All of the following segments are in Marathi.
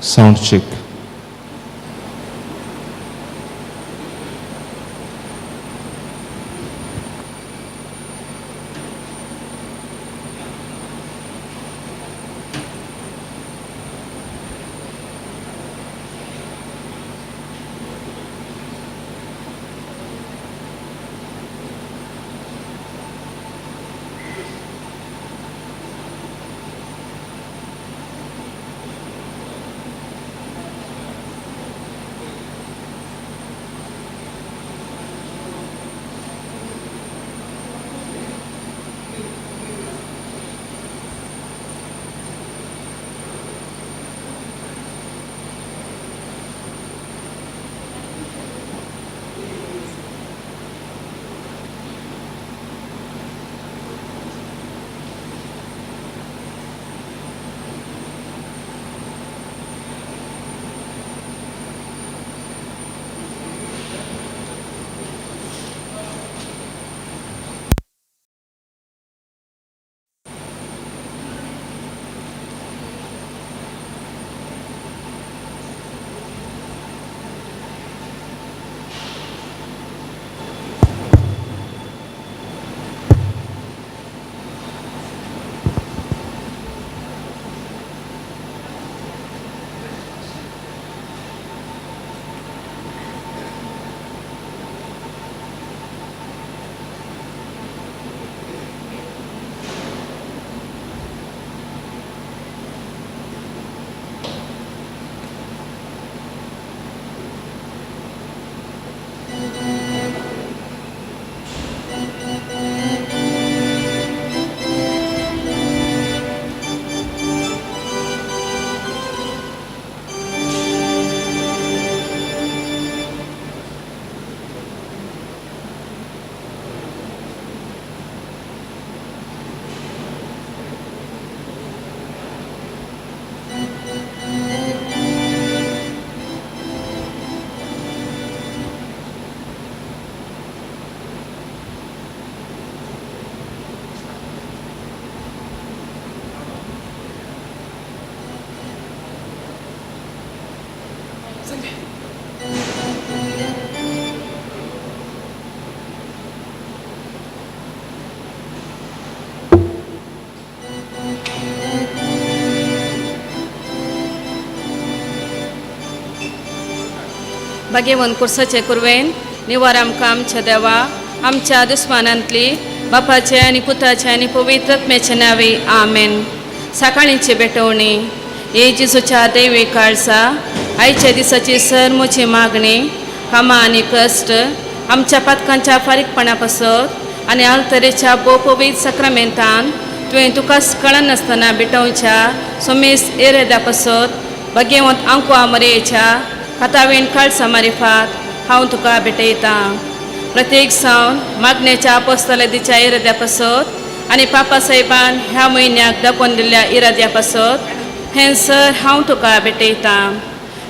Sound check. भाग्यवन कुर्साचे कुरवेन निवार आमकां आमच्या देवा आमच्या दुस्मानांतली बापाचे आनी पुताचे आनी पवित्र आत्म्याचे नावे आमेन. सकाळींची बेटवणी हे जेजूच्या दैवी काळजा आयच्या दिसाची सरमोची मागणी कामां आनी कश्ट आमच्या पातकांच्या फारीकपणा पासत आनी आल्तरेच्या पवित्र सक्रामेंतान तुवें तुकाच कळनासतना बेटवच्या सोमेस एरेदा पासत भाग्यवंत आंको आमरेच्या हातावेन काळजा मारिफात हांव तुका भेटयतां. प्रत्येक सावन मागणेच्या अपोस्तलदिच्या इराद्या पासत आनी पापा साहेबान ह्या म्हयन्याक दाखोवन दिल्ल्या इराद्या पासत हें सर हांव तुका भेटयतां.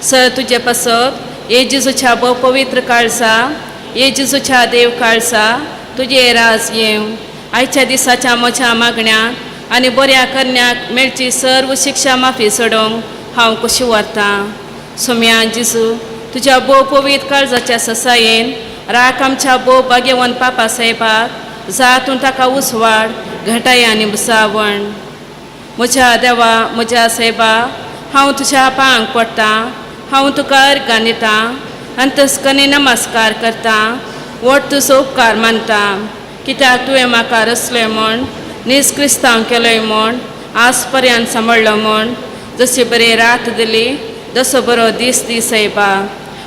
सर तुजे पासत हे जेजूच्या भोव पवित्र काळजा हे जेजूच्या देव काळजा तुजे राज येवं. आयच्या दिसाच्या म्हज्या मागण्याक आनी बऱ्या करण्याक मेळची सर्व शिक्षा माफी सोडोवंक हांव कशी व्हरतां. सोम्या जेजू तुज्या भोव पवित्र काळजाच्या ससायेन राख आमच्या भोव भाग्यवन पापा साहेबाक जातून ताका उसवाड घटाय आनी बुसावण. म्हज्या देवा म्हज्या साहेबा हांव तुज्या पांयांक पडटां हांव तुका अर्गां दितां अंतस्कनी नमस्कार करतां वट तुजो उपकार मानतां कित्याक तुवें म्हाका रचलोय म्हूण निस्क्रिस्तांव केलोय म्हूण आज पर्यंत सांबाळ्ळो म्हूण जशी बरी रात दिली जसो बरो दीस दी साहेबा.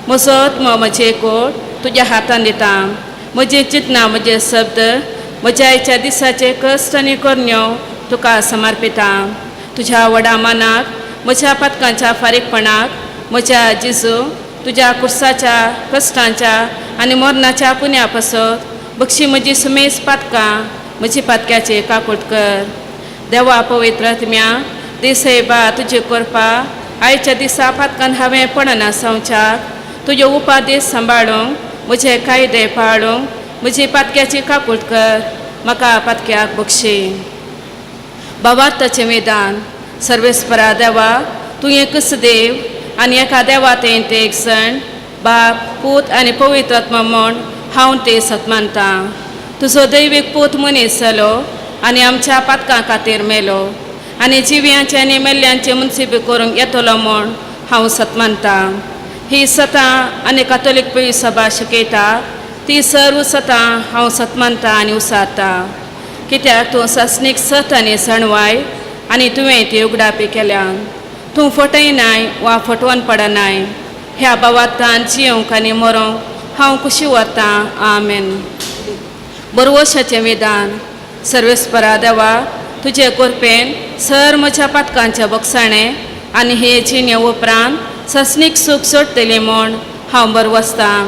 म्हजो आत्मो म्हजे कोट तुज्या हातान दितां. म्हजी चिंतनां म्हजे शब्द म्हज्या आयच्या दिसाचे कश्ट आनी करण्यो तुका समर्पितां. तुज्या व्हडा मानाक म्हज्या पातकांच्या फारीकपणाक म्हज्या जेजू तुज्या कुर्साच्या कश्टांच्या आनी मरणाच्या पुण्या पासत बक्षी म्हजी सुमेस पातकां म्हजी पातक्याचे काकूट कर. देवा पवित्र आत्म्या दी साहेबा तुजी कृपा आयच्या दिसा पातकान हांवें पडना संवच्याक तुजे उपादेश सांबाळूंक म्हजे कायदे पाळूंक म्हजी पातक्याची काकूट कर म्हाका पातक्याक बक्षी. बाबाताचें मैदान सर्वेस्परा देवा तूं एकच देव आनी एका देवातें ते एक सण बाप पूत आनी पवित्र आत्मा म्हूण हांव ते सत मानता. तुजो दैवीक पूत मनीस जालो आनी आमच्या पातकां खातीर मेलो आनी जिव्यांचे आनी मेल्ल्यांचे मुनसिबी करूंक येतलो म्हूण हांव सत मानता. ही सतां आनी कातोलीक पळी सभा शिकयता ती सर्व सतां हांव सत मानता आनी उसारता. कित्याक तूं सस्नीक सत आनी सणवाय आनी तुवें ती उगडापी केल्या. तूं फटयनाय वा फटवून पडनाय. ह्या बावातान जियोंक आनी मरोंक हांव खुशी व्हरतां. आमेन. बरवशाचें विधान. सर्वेस्परा देवा, तुजे कृपेन सर म्हज्या पातकांचें बगसाणें आनी हे जिणे उपरांत सस्नीक सूख सोडटली म्हूण हांव बरवसतां.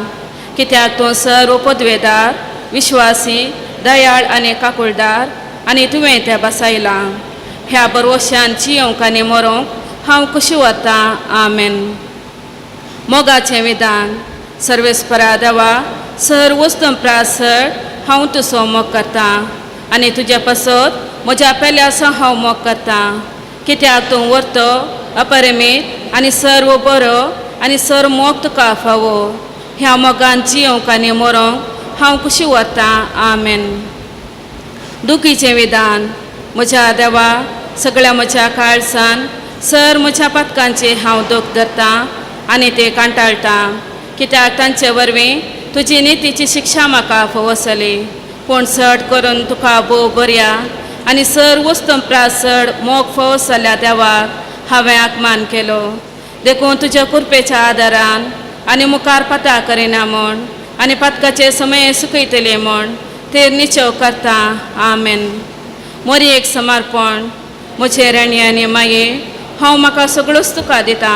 कित्याक तूं सर्व पदवेदार विश्वासी दयाळ आनी काकुळदार आनी तुवें तें बसयलां. ह्या बरवशान जियोंक आनी मरोंक हांव खुशी व्हरतां. आमेन. मोगाचें विधान. सर्वेस्परा देवा, सर वस्तूं प्रासड हांव तुजो मोग करतां आनी तुजे पासत म्हज्या पेल्यासो हांव मोग करतां. कित्याक तूं व्हरतो अपरिमीत आनी सर्व बरो आनी सर मोग तुका फावो. ह्या मोगान जियोंक आनी मरोंक हांव खुशी व्हरतां. आमेन. दुखीचें विधान. म्हज्या देवा, सगळ्या म्हज्या काळजान सर म्हज्या पातकांचे हांव दूख धरतां आनी ते कांटाळटां. कित्याक तांचे वरवीं तुजी नितीची शिक्षा म्हाका फवसली. पूण चड करून तुका भोव बऱ्या आनी सर वस्तूं प्रासड मोग फवसल्या देवाक हांवें आत्मान केलो. देखून तुज्या कृपेच्या आदारान आनी मुखार पाता करिना म्हूण आनी पातकाचे समय सुकयतले म्हूण ते निचव करता. आमेन. मोरी एक समर्पण. म्हजे राणी आनी माये, हांव म्हाका सगळोच तुका दिता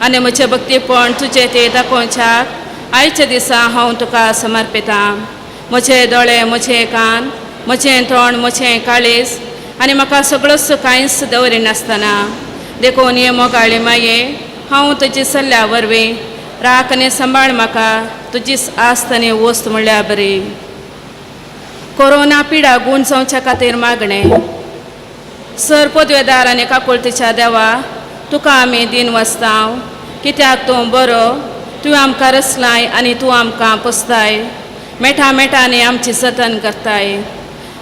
आनी म्हजें भक्तीपण तुजें ते दाखोवच्याक आयच्या दिसा हांव तुका समर्पिता. म्हजे दोळे, म्हजे कान, म्हजें तोंड, म्हजें काळीज आनी म्हाका सगळोच कांयच दवरिनासतना देखून हे मोगाळी माये, हांव तुजी सल्ल्या वरवीं राख आनी सांबाळ म्हाका तुजी आस्त आनी वस्त म्हणल्यार बरी. कोरोना पिडा गूण जावच्या खातीर मागणें. सर पदवेदार आनी काकुळतीच्या देवा, तुका आमी दिन वसतांव. कित्याक तूं बरो, तुवें आमकां रचलाय आनी तूं आमकां पोसताय. मेठा मेठांनी आमची जतन करताय.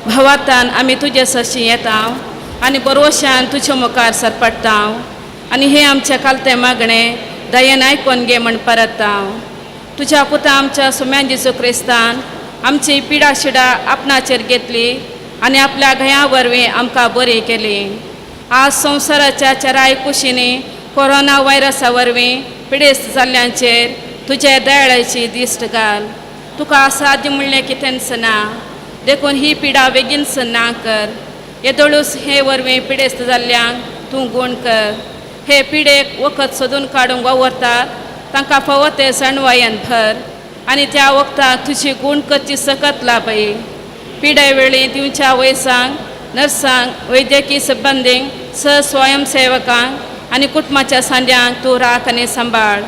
भावार्थान आमी तुजे सशी येतांव आनी बरोवशान तुजे मुखार सरपडटांव आनी हे आमचें कालतें मागणें दयेन आयकोन घे म्हण परतांव. तुज्या पुता आमच्या सुम्यान जेजू क्रिस्तान आमची पिडा शिडा आपणाचेर घेतली आनी आपल्या घया वरवीं आमकां बरी केली. आज संवसाराच्या चराय कुशींनी कोरोना व्हायरसा वरवीं पिडेस्त जाल्ल्यांचेर तुजे दयाळेची दिश्ट घाल. तुका असाध्य म्हणलें कितेंच ना. देखून ही पिडा बेगीनच ना कर. येदोळूच हे वरवीं पिडेस्त जाल्ल्यांक तूं गूण कर. हे पिडेक वखद सोदून काडूंक वावरतात तांकां फावो ते सणवायन भर आनी त्या वखदाक तुजी गूण करची सकत लाभय. पिडे वेळी दिवच्या वयसांक नर्सांक वैद्यकीय सिब्बंदींक स्वयंसेवकांक आनी कुटुंबाच्या सांद्यांक तूं राख आनी सांबाळ.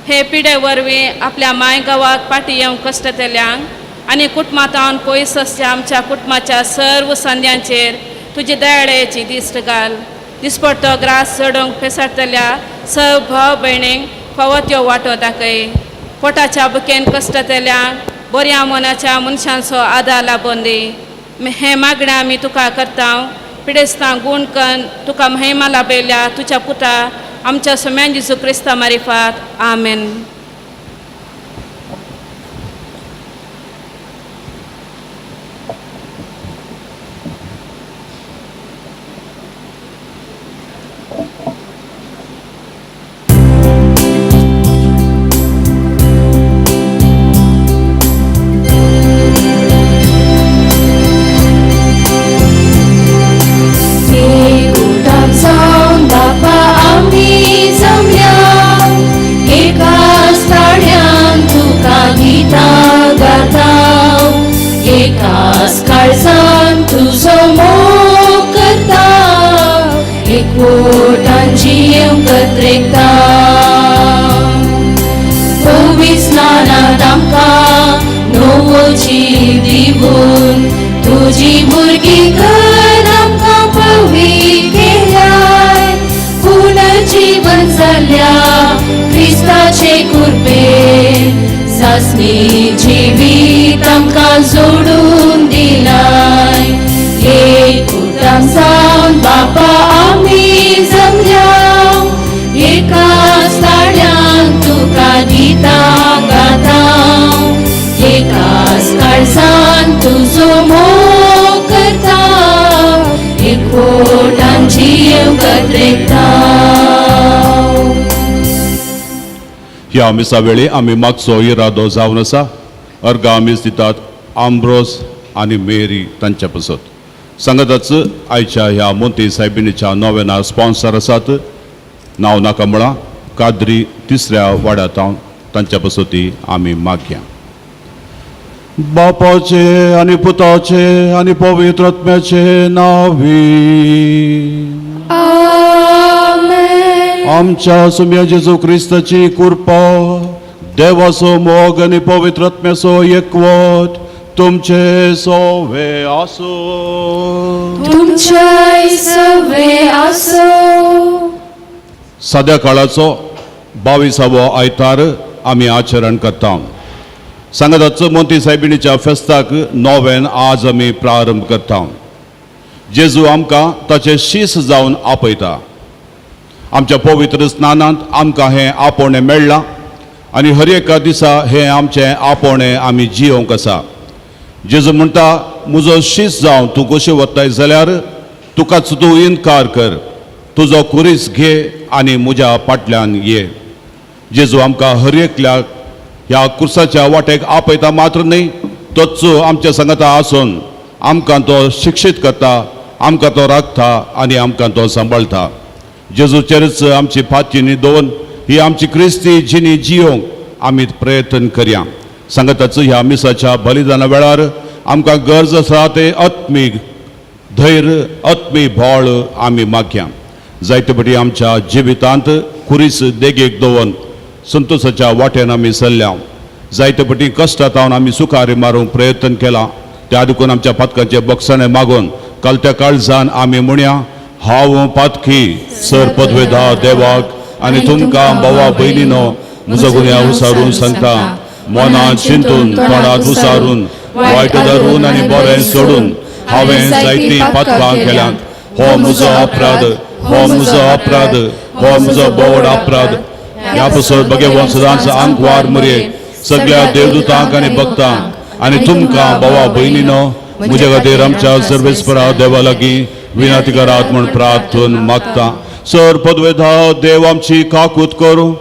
हे पिडे वरवीं आपल्या माय गांवाक पाटी येवंक कश्ट केल्ल्यांक आनी कुटुंबांतावन पयस आसच्या आमच्या कुटुंबाच्या सर्व सांद्यांचेर तुजी दयाळेची दिश्ट घाल. दिसपडटो ग्रास चडोवंक पेसारतल्या सर्व भाव भयणींक फावो त्यो वांटो दाखय. पोटाच्या बुकेन कश्ट केल्ल्यांक बऱ्या मनाच्या मनशांचो आदार लाबोवन दी. हे मागणें आमी तुका करतांव. पिडेस्तांक गूण करून तुका महिमा लाभयल्या तुज्या पुता आमच्या सुम्यान जेजू क्रिस्ता मारिफात. आमेन. तुझी भुरगी कर आमकां पळवी केल्याय पुनर्जीवन जाल्या जिवीत आमकां जोडून दिलाय एक कुटुंब जावन बापा आमी जमल्या एकाच ताळ्यान तुका दिता गाता एकाच काळजान तुजो मोग करता एकवटान जीव कत्रेता. ह्या मिसा वेळी आमी मागचो इरादो जावन आसा. अर्गां आमी दितात आंब्रोस आनी मेरी तांच्या पसत सांगातच आयच्या ह्या मोंती सायबिणीच्या नोवेना स्पॉन्सर आसात. नांव नाका म्हळा काद्री तिसऱ्या वाड्यात तांच्या पसती आमी मागया. बापाचे आनी पुताचे आनी पवित्र आत्म्याचे नांवी आमच्या सुम्या जेजू क्रिस्ताची कृपा देवाचो मोग आनी पवित्र आत्म्याचो एकवट तुमचे सोवे आसो. तुमचे सवे आसो. सद्या काळाचो 22वो आयतार आमी आचरण करता. सांगातच मोंती सायबिणीच्या फेस्ताक नोवेन आज आमी प्रारंभ करता. जेजू आमकां ताचे शीस जावन आपयता. आमच्या पवित्र स्नानांत आमकां हें आपोवणें मेळ्ळां आनी हर एका दिसा हें आमचें आपोवणें आमी जियोंक आसा. जेजू म्हणटा म्हजो शीस जावन तूं कशें वताय जाल्यार तुकाच तूं इन्कार कर, तुजो कुरीस घे आनी म्हज्या फाटल्यान ये. जेजू आमकां हर एकल्याक ह्या कुर्साच्या वाटेक आपयता मात्र न्ही, तोच आमच्या सांगाता आसून आमकां तो शिक्षीत करता, आमकां तो राखता आनी आमकां तो सांबाळटा. जेजूचेरच आमची फाती न्हिदोवन ही आमची क्रिस्ती जिणी जियोंक आमी प्रयत्न करया. सांगताच ह्या मिसाच्या बलिदाना वेळार आमकां गरज आसा ते आत्मीक धैर्य आत्मी बोळ आमी मागया. जायते फाटी आमच्या जिवितांत कुरीस देगेक दवरून संतोशाच्या वाटेन आमी चल्ल्या. जायते फाटी कश्टांत आमी सुखारी मारूंक प्रयत्न केला. त्या देखून आमच्या पातकांचे बक्षणे मागून कलत्या काळजान आमी म्हणया हांव पातकी सर पदवेदा देवाक आनी तुमकां भावा भयणीनो म्हजो गुन्या उसारून सांगता. मनांत चिंतून तोंडांत उसारून वायट धरून आनी बरें सोडून हांवें जायतीं पातकां केल्यांत. हो म्हजो अपराध, हो म्हजो अपराध, हो म्हजो बोड अपराध. ह्या पासून भगवान सदांच आंकवार मरे सगळ्या देवदूतांक आनी भक्तांक आनी तुमकां भावा भयणीनो म्हजे खातीर आमच्या सर्वेस्परा देवा लागीं विनंती करात म्हूण प्रार्थून मागता. सर पदवेदा देव आमची काकूत करूं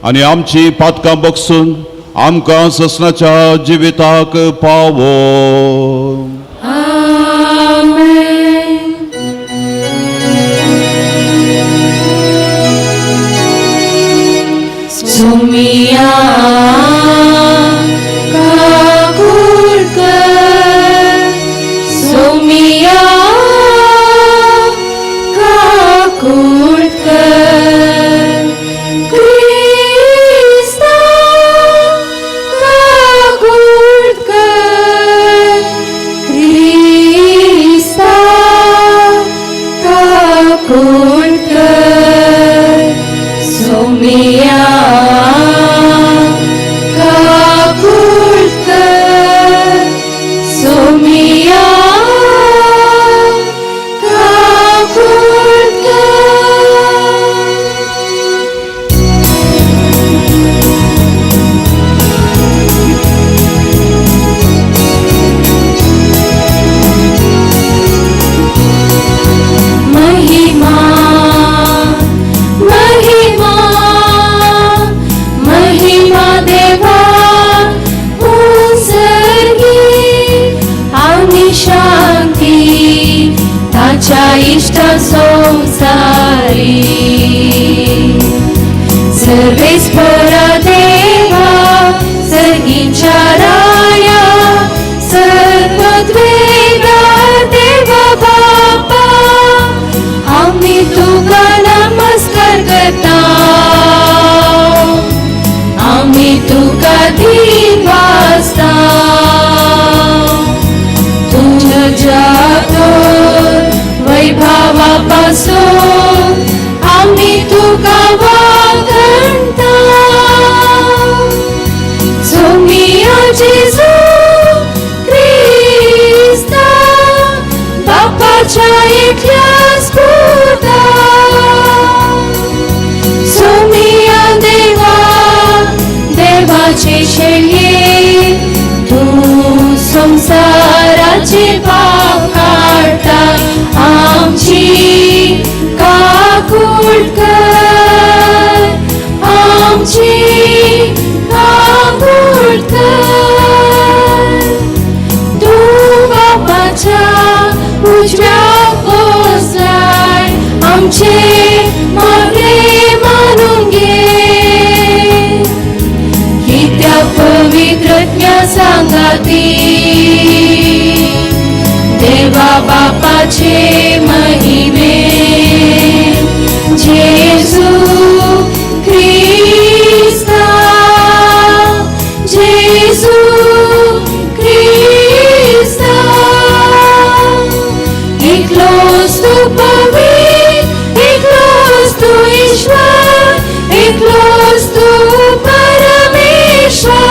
आनी आमची पातकां बगसून आमकां ससनाच्या जिविताक पावो. सुमिया काकूट कर, सुमिया काकूट कर, क्रिस्ता काकूट कर, क्रिस्ता काकूट कर, सुमिया इष्ट संसारी सर्वेस्परा देवा सर्गींच्या राया सर्वद्वेदा देवा बापा आम्ही तुका नमस्कार करता आम्ही तुका दिन वाजता तुझ्या जादोर वैभवापासून आम्ही तुका वागणता जेजू ख्रिस्ता बापाच्या एकल्याच पुता सोमिया देवा देवाचे शेळये तू संसाराचे पाप काढता आमची काकूट कर आमची काकूट कर तू बापाच्या उजव्या पोचलाय आमचे मागे मानून घे ही त्या पवित्रज्ञा सांगाती देवा बापाचे महिमे जेजू ख्रिस्ता जेजू ख्रिस्ता एकलोच तू पवित्र एकलोच तू ईश्वर एकलोच तू परमेश्वर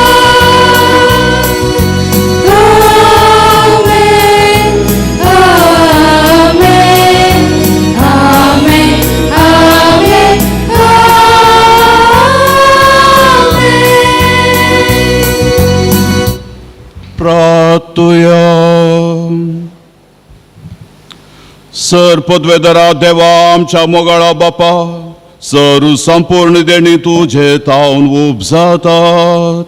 प्रार्थूया. सर पदवेदरा देवा आमच्या मोगाळा बापा सर संपूर्ण देणी तुझे तावन उब जातात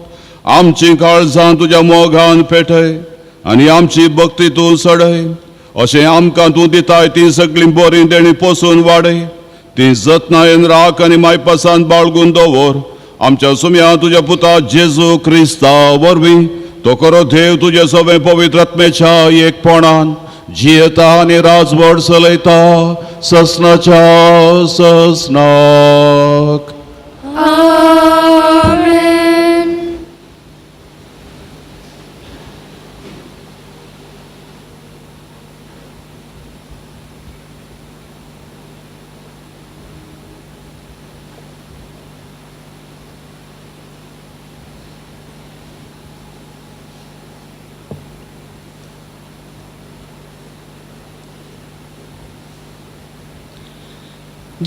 आमची काळजां तुझ्या मोगान पेटय आनी आमची भक्ती तूं सडय अशें आमकां तूं दिताय ती सगळी बरी देणी पोसून वाडय ती जतनायेन राख आनी मायपासान बाळगून दवर आमच्या सुम्या तुझ्या पुता जेजू क्रिस्ता वरवीं तो करो देव तुझे सगळे पवित्र आत्मेच्या एकपणान जियेता आनी राजवट चलयता ससनाच्या ससनाक. आमेन.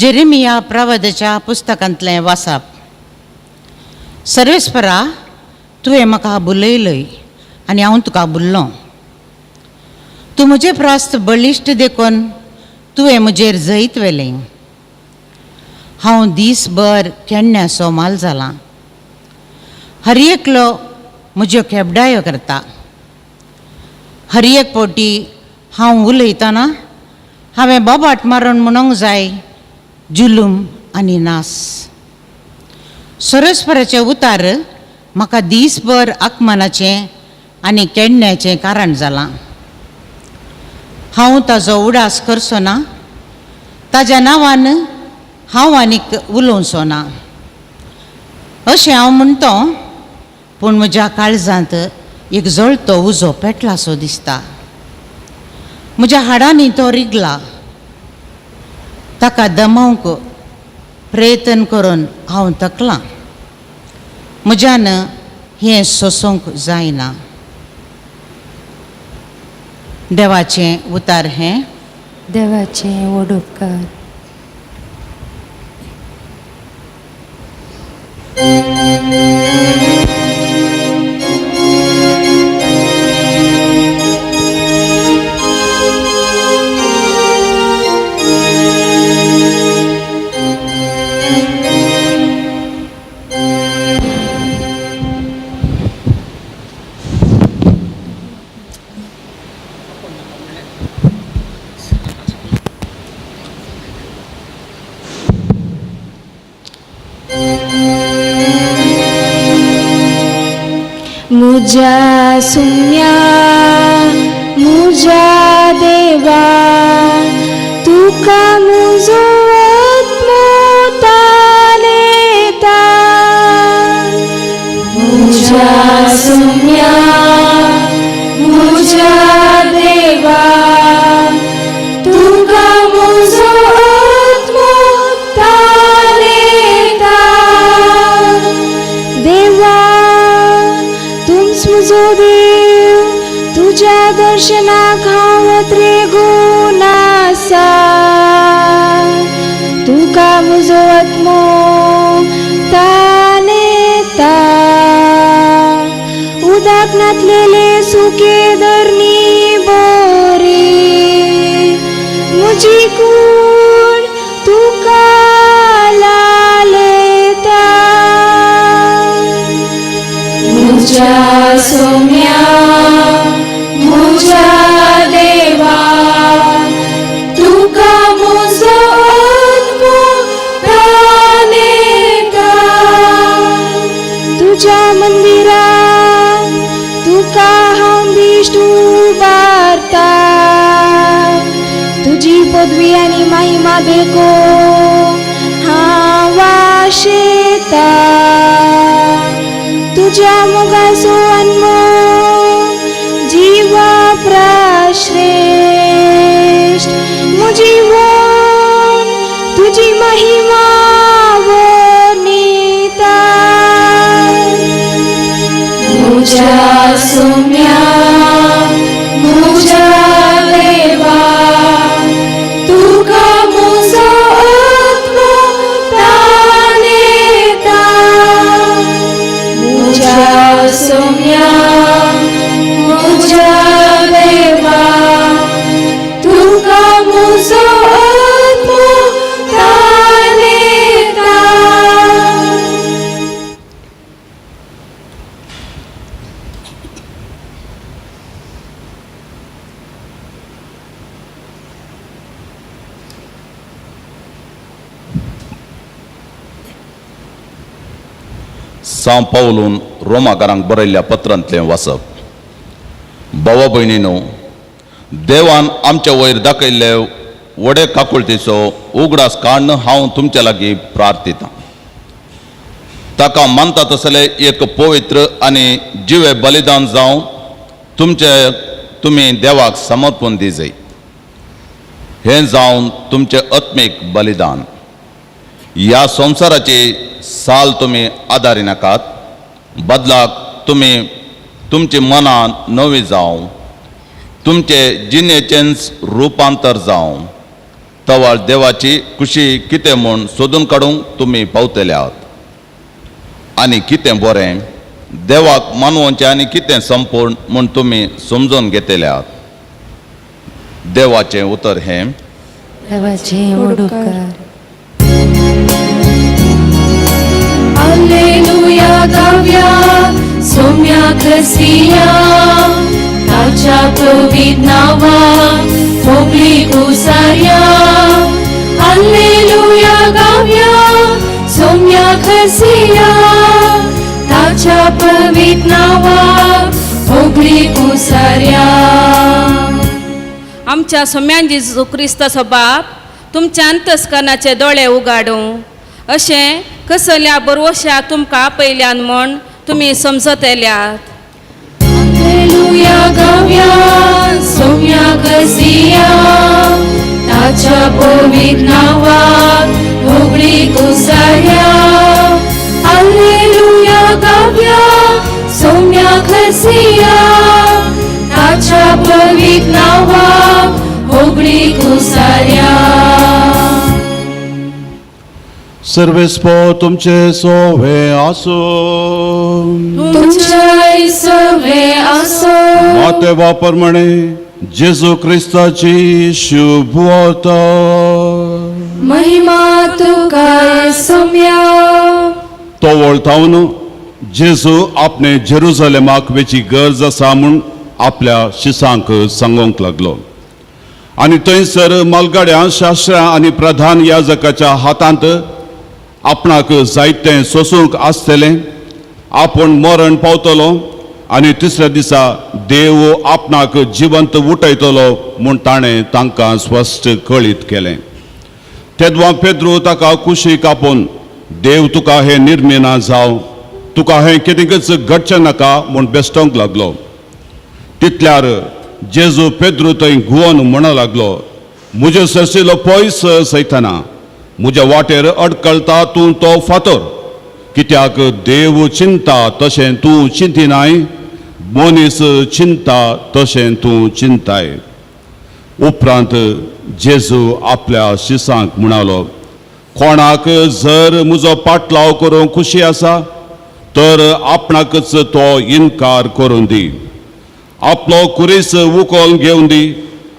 जेरेमिया प्रवादाच्या पुस्तकांतलें वाचप. सर्वेस्परा तुवें म्हाका बुलयलय आनी हांव तुका बुल्लो तूं म्हजें प्रास्त बळिश्ट देखून तुवें म्हजेर जैत वेलें हांव दीसभर केन्न्या सोमाल जालां हर एकलो म्हज्यो केबडायो करता हर एक पोटी हांव उलयतना हांवें बोबाट मारून म्हणूंक जाय जुलूम आनी नास. सरस्वराचें उतार म्हाका दीसभर आकमनाचें आनी केन्न्याचें कारण जालां. हांव ताजो उडास करचो ना ताज्या नांवान हांव आनीक उलोवचो ना अशें हांव म्हणटो पूण म्हज्या काळजांत एक जळतो उजो पेटलासो दिसता. म्हज्या हाडांनी तो रिगला ताका दमावंक प्रयत्न करून हांव तकलां म्हज्यान हें सोसूंक जायना. देवाचें उतार हें देवाचें वडोपकार. मुझा सुम्या मुझा देवा तुका मुजो आत्मो तालेता. मुझा सुम्या मुझा देवा तुका मुजो आत्मो तालेता. देवा तुमच देव तुझ्या दर्शनाक हांव त्रेगून आसा तुका म्हजो आत्मो ताणेता उदक नातलेले सुके धरणी बोरी म्हजी कूड तुका लालेता म्हज्या सोम्या म्हज्या देवा तुका म्हजो आत्मो ताणेता तुझ्या मंदिरात तुका हांव दिश्ट उबारता तुझी पदवी आनी महिमा देखो हांव वाशेता तुझ्या मोगाचो अनमो जिवा प्राश्रेष्ठ म्हजी वण तुझी महिमा वर्णिता म्हज्या सोम्या म्हज्या देवा तुका म्हजो आत्मो ताणेता म्हज्या सोम्या म्हज्या देवा तुका म्हजो आत्मो ताणेता सांव पावलून रोमाकारांक बरयल्ल्या पत्रांतलें वाचप. भावा भयणीनो, देवान आमच्या वयर दाखयल्ले व्हडे काकुळटीचो उगडास काडून हांव तुमच्या लागीं प्रार्थितां. ताका मानता तसले एक पवित्र आनी जिवे बलिदान जावन तुमी देवाक समर्पण दिजय. हें जावन तुमचें आत्मीक बलिदान. ह्या संवसाराची साल तुमी आदारिनाकात, बदलाक तुमची मनां नवी जावं, तुमचे जिणेचें रुपांतर जावं, तवळ देवाची खुशी कितें म्हूण सोदून काडूंक तुमी पावतले आहात. आनी कितें बरें, देवाक मानवचें आनी कितें संपूर्ण म्हूण तुमी समजून घेतले आहात. देवाचें उतर हें, Alleluia gavia, somia Chrystia, tacia plovit nava, fogli cusaria. Alleluia gavia, somia Chrystia, tacia plovit nava, fogli cusaria. आमच्या सोम्यान जेजू क्रिस्ताचो बाप तुमच्या अंतस्करणाचे दोळे उगाडूं अशें कसल्या बरवश्याक तुमकां आपयल्यान म्हूण तुमी समजत येल्यात. Alleluia gavia, somia Chrystia, tacia plovit nava, fogli cusaria. Alleluia gavia, somia Chrystia, tacia plovit nava, fogli cusaria. सर्वेस्पो तुमचे सोवे आसो, तुमचे सोवे आसो. मातेवा प्रमाणे जेजू क्रिस्ताची शुभवार्ता. महिमा तुका सोम्या. तो वळतावन जेजू आपणे जेरुसलेमाक वेची गरज आसा म्हूण आपल्या शिसांक सांगोंक लागलो. आनी थंयसर मालगाड्यां शास्त्रां आनी प्रधान याजकाच्या हातांत आपणाक जायतें सोसूंक आसतलें. आपूण मरण पावतलो आनी तिसऱ्या दिसा देव आपणाक जिवंत उठयतलो म्हूण ताणें तांकां स्पश्ट कळीत केलें. तेदवा पेद्रू ताका कुशीक आपोवन, देव तुका हें निर्मिना जावं, तुका हें कितेंच घडचें नाका म्हूण बेस्टोंक लागलो. तितल्यार जेजू पेद्रू थंय घुवन म्हणूंक लागलो, म्हजे सरशिलो पयस सैताना, म्हज्या वाटेर अडकळटा तूं तो फातर. कित्याक देव चिंता तशें तूं चिंतिनाय. मनीस चिंता तशें तूं चिंताय. उपरांत जेजू आपल्या शिसांक म्हणालो, कोणाक जर म्हजो पाटलाव करूंक खुशी आसा तर आपणाकच तो इन्कार करून दी. आपलो कुरीस उखोवन घेवन दी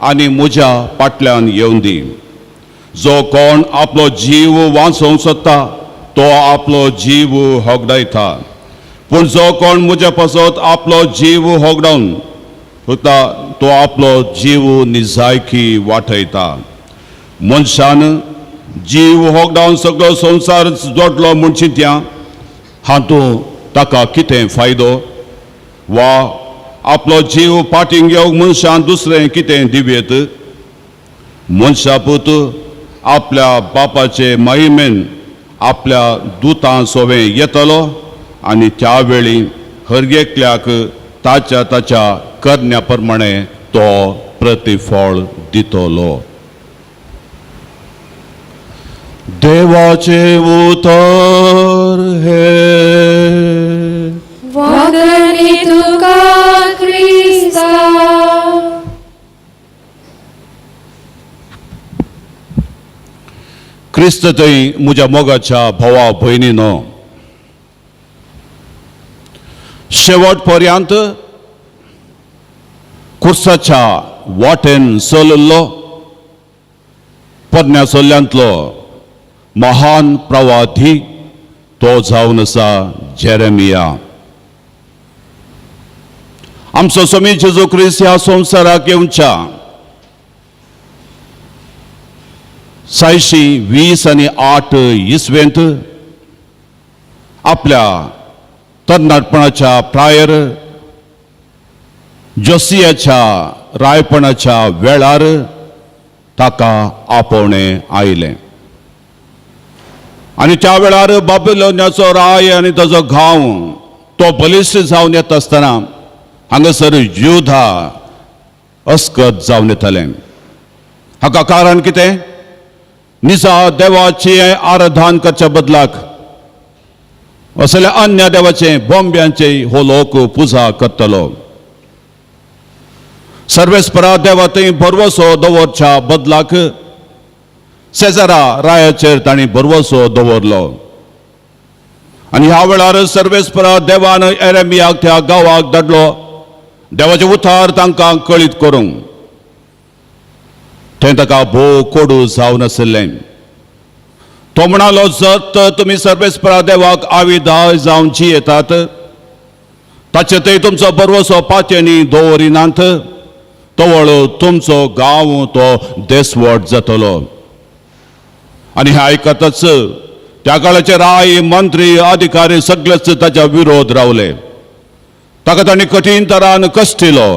आनी म्हज्या पाटल्यान येवन दी. जो कोण आपलो जीव वाचोवंक सोदता तो आपलो जीव होगडायता, पूण जो कोण म्हज्या पासत आपलो जीव होगडावन तो आपलो जीव निजायकी वाटयता. मनशान जीव होगडावन सगळो संवसार जोडलो म्हूण चिंत्या, हातूंत ताका कितें फायदो? वा आपलो जीव पाटींग घेवंक मनशान दुसरें कितें दिवेत? मनशापूत आपल्या बापाचे महिमेन आपल्या दुतां सोवें येतलो आनी त्या वेळी हर एकल्याक ताच्या ताच्या करण्या प्रमाणे तो प्रतिफळ दितलो. देवाचे उतर हे. वगणे तुका क्रिस्ता. क्रिस्त थंय म्हज्या मोगाच्या भावा भयणीनो, शेवट पर्यंत कुर्साच्या वाटेन चलिल्लो पोरण्या चल्ल्यांतलो महान प्रवादी तो जावन आसा जेरेमिया. आमचो स्वामी जेजू क्रिस्त ह्या संवसाराक येवच्या 628 इसवेंत आपल्या तरणाटपणाच्या प्रायर जोसियाच्या रायपणाच्या वेळार ताका आपोवणें आयलें. आनी त्या वेळार बाबिलोनाचो राय आनी ताचो गांव तो बलिश्ट जावन येत आसतना हांगासर युधा अस्कत जावन येतालें. हाका कारण कितें? निसा देवाची आराधन करच्या बदलाक असल्या अन्य देवाचे बोंब्यांचे हो लोक पुजा करतलो. सर्वेस्परा देवा थंय भरवसो दवरच्या बदलाक शेजारा रायाचेर तांणी भरवसो दवरलो. आनी ह्या वेळार सर्वेस्परा देवान एरेमियाक त्या गांवाक धाडलो देवाचे उतार तांकां कळीत करूंक. थंय ताका भोव कोडू जावन आशिल्लें. तो म्हणालो, जर तुमी सर्वेस्परा देवाक आविदाय जावन जियेतात ताचे थंय तुमचो बरवसो पातयेनी दवरिनात तवळ तुमचो गांव तो देसवट जातलो. आनी हें आयकतच त्या काळाचे राय मंत्री अधिकारी सगळेच ताच्या विरोध रावले. ताका तांणी कठीण तरान कश्टिलो,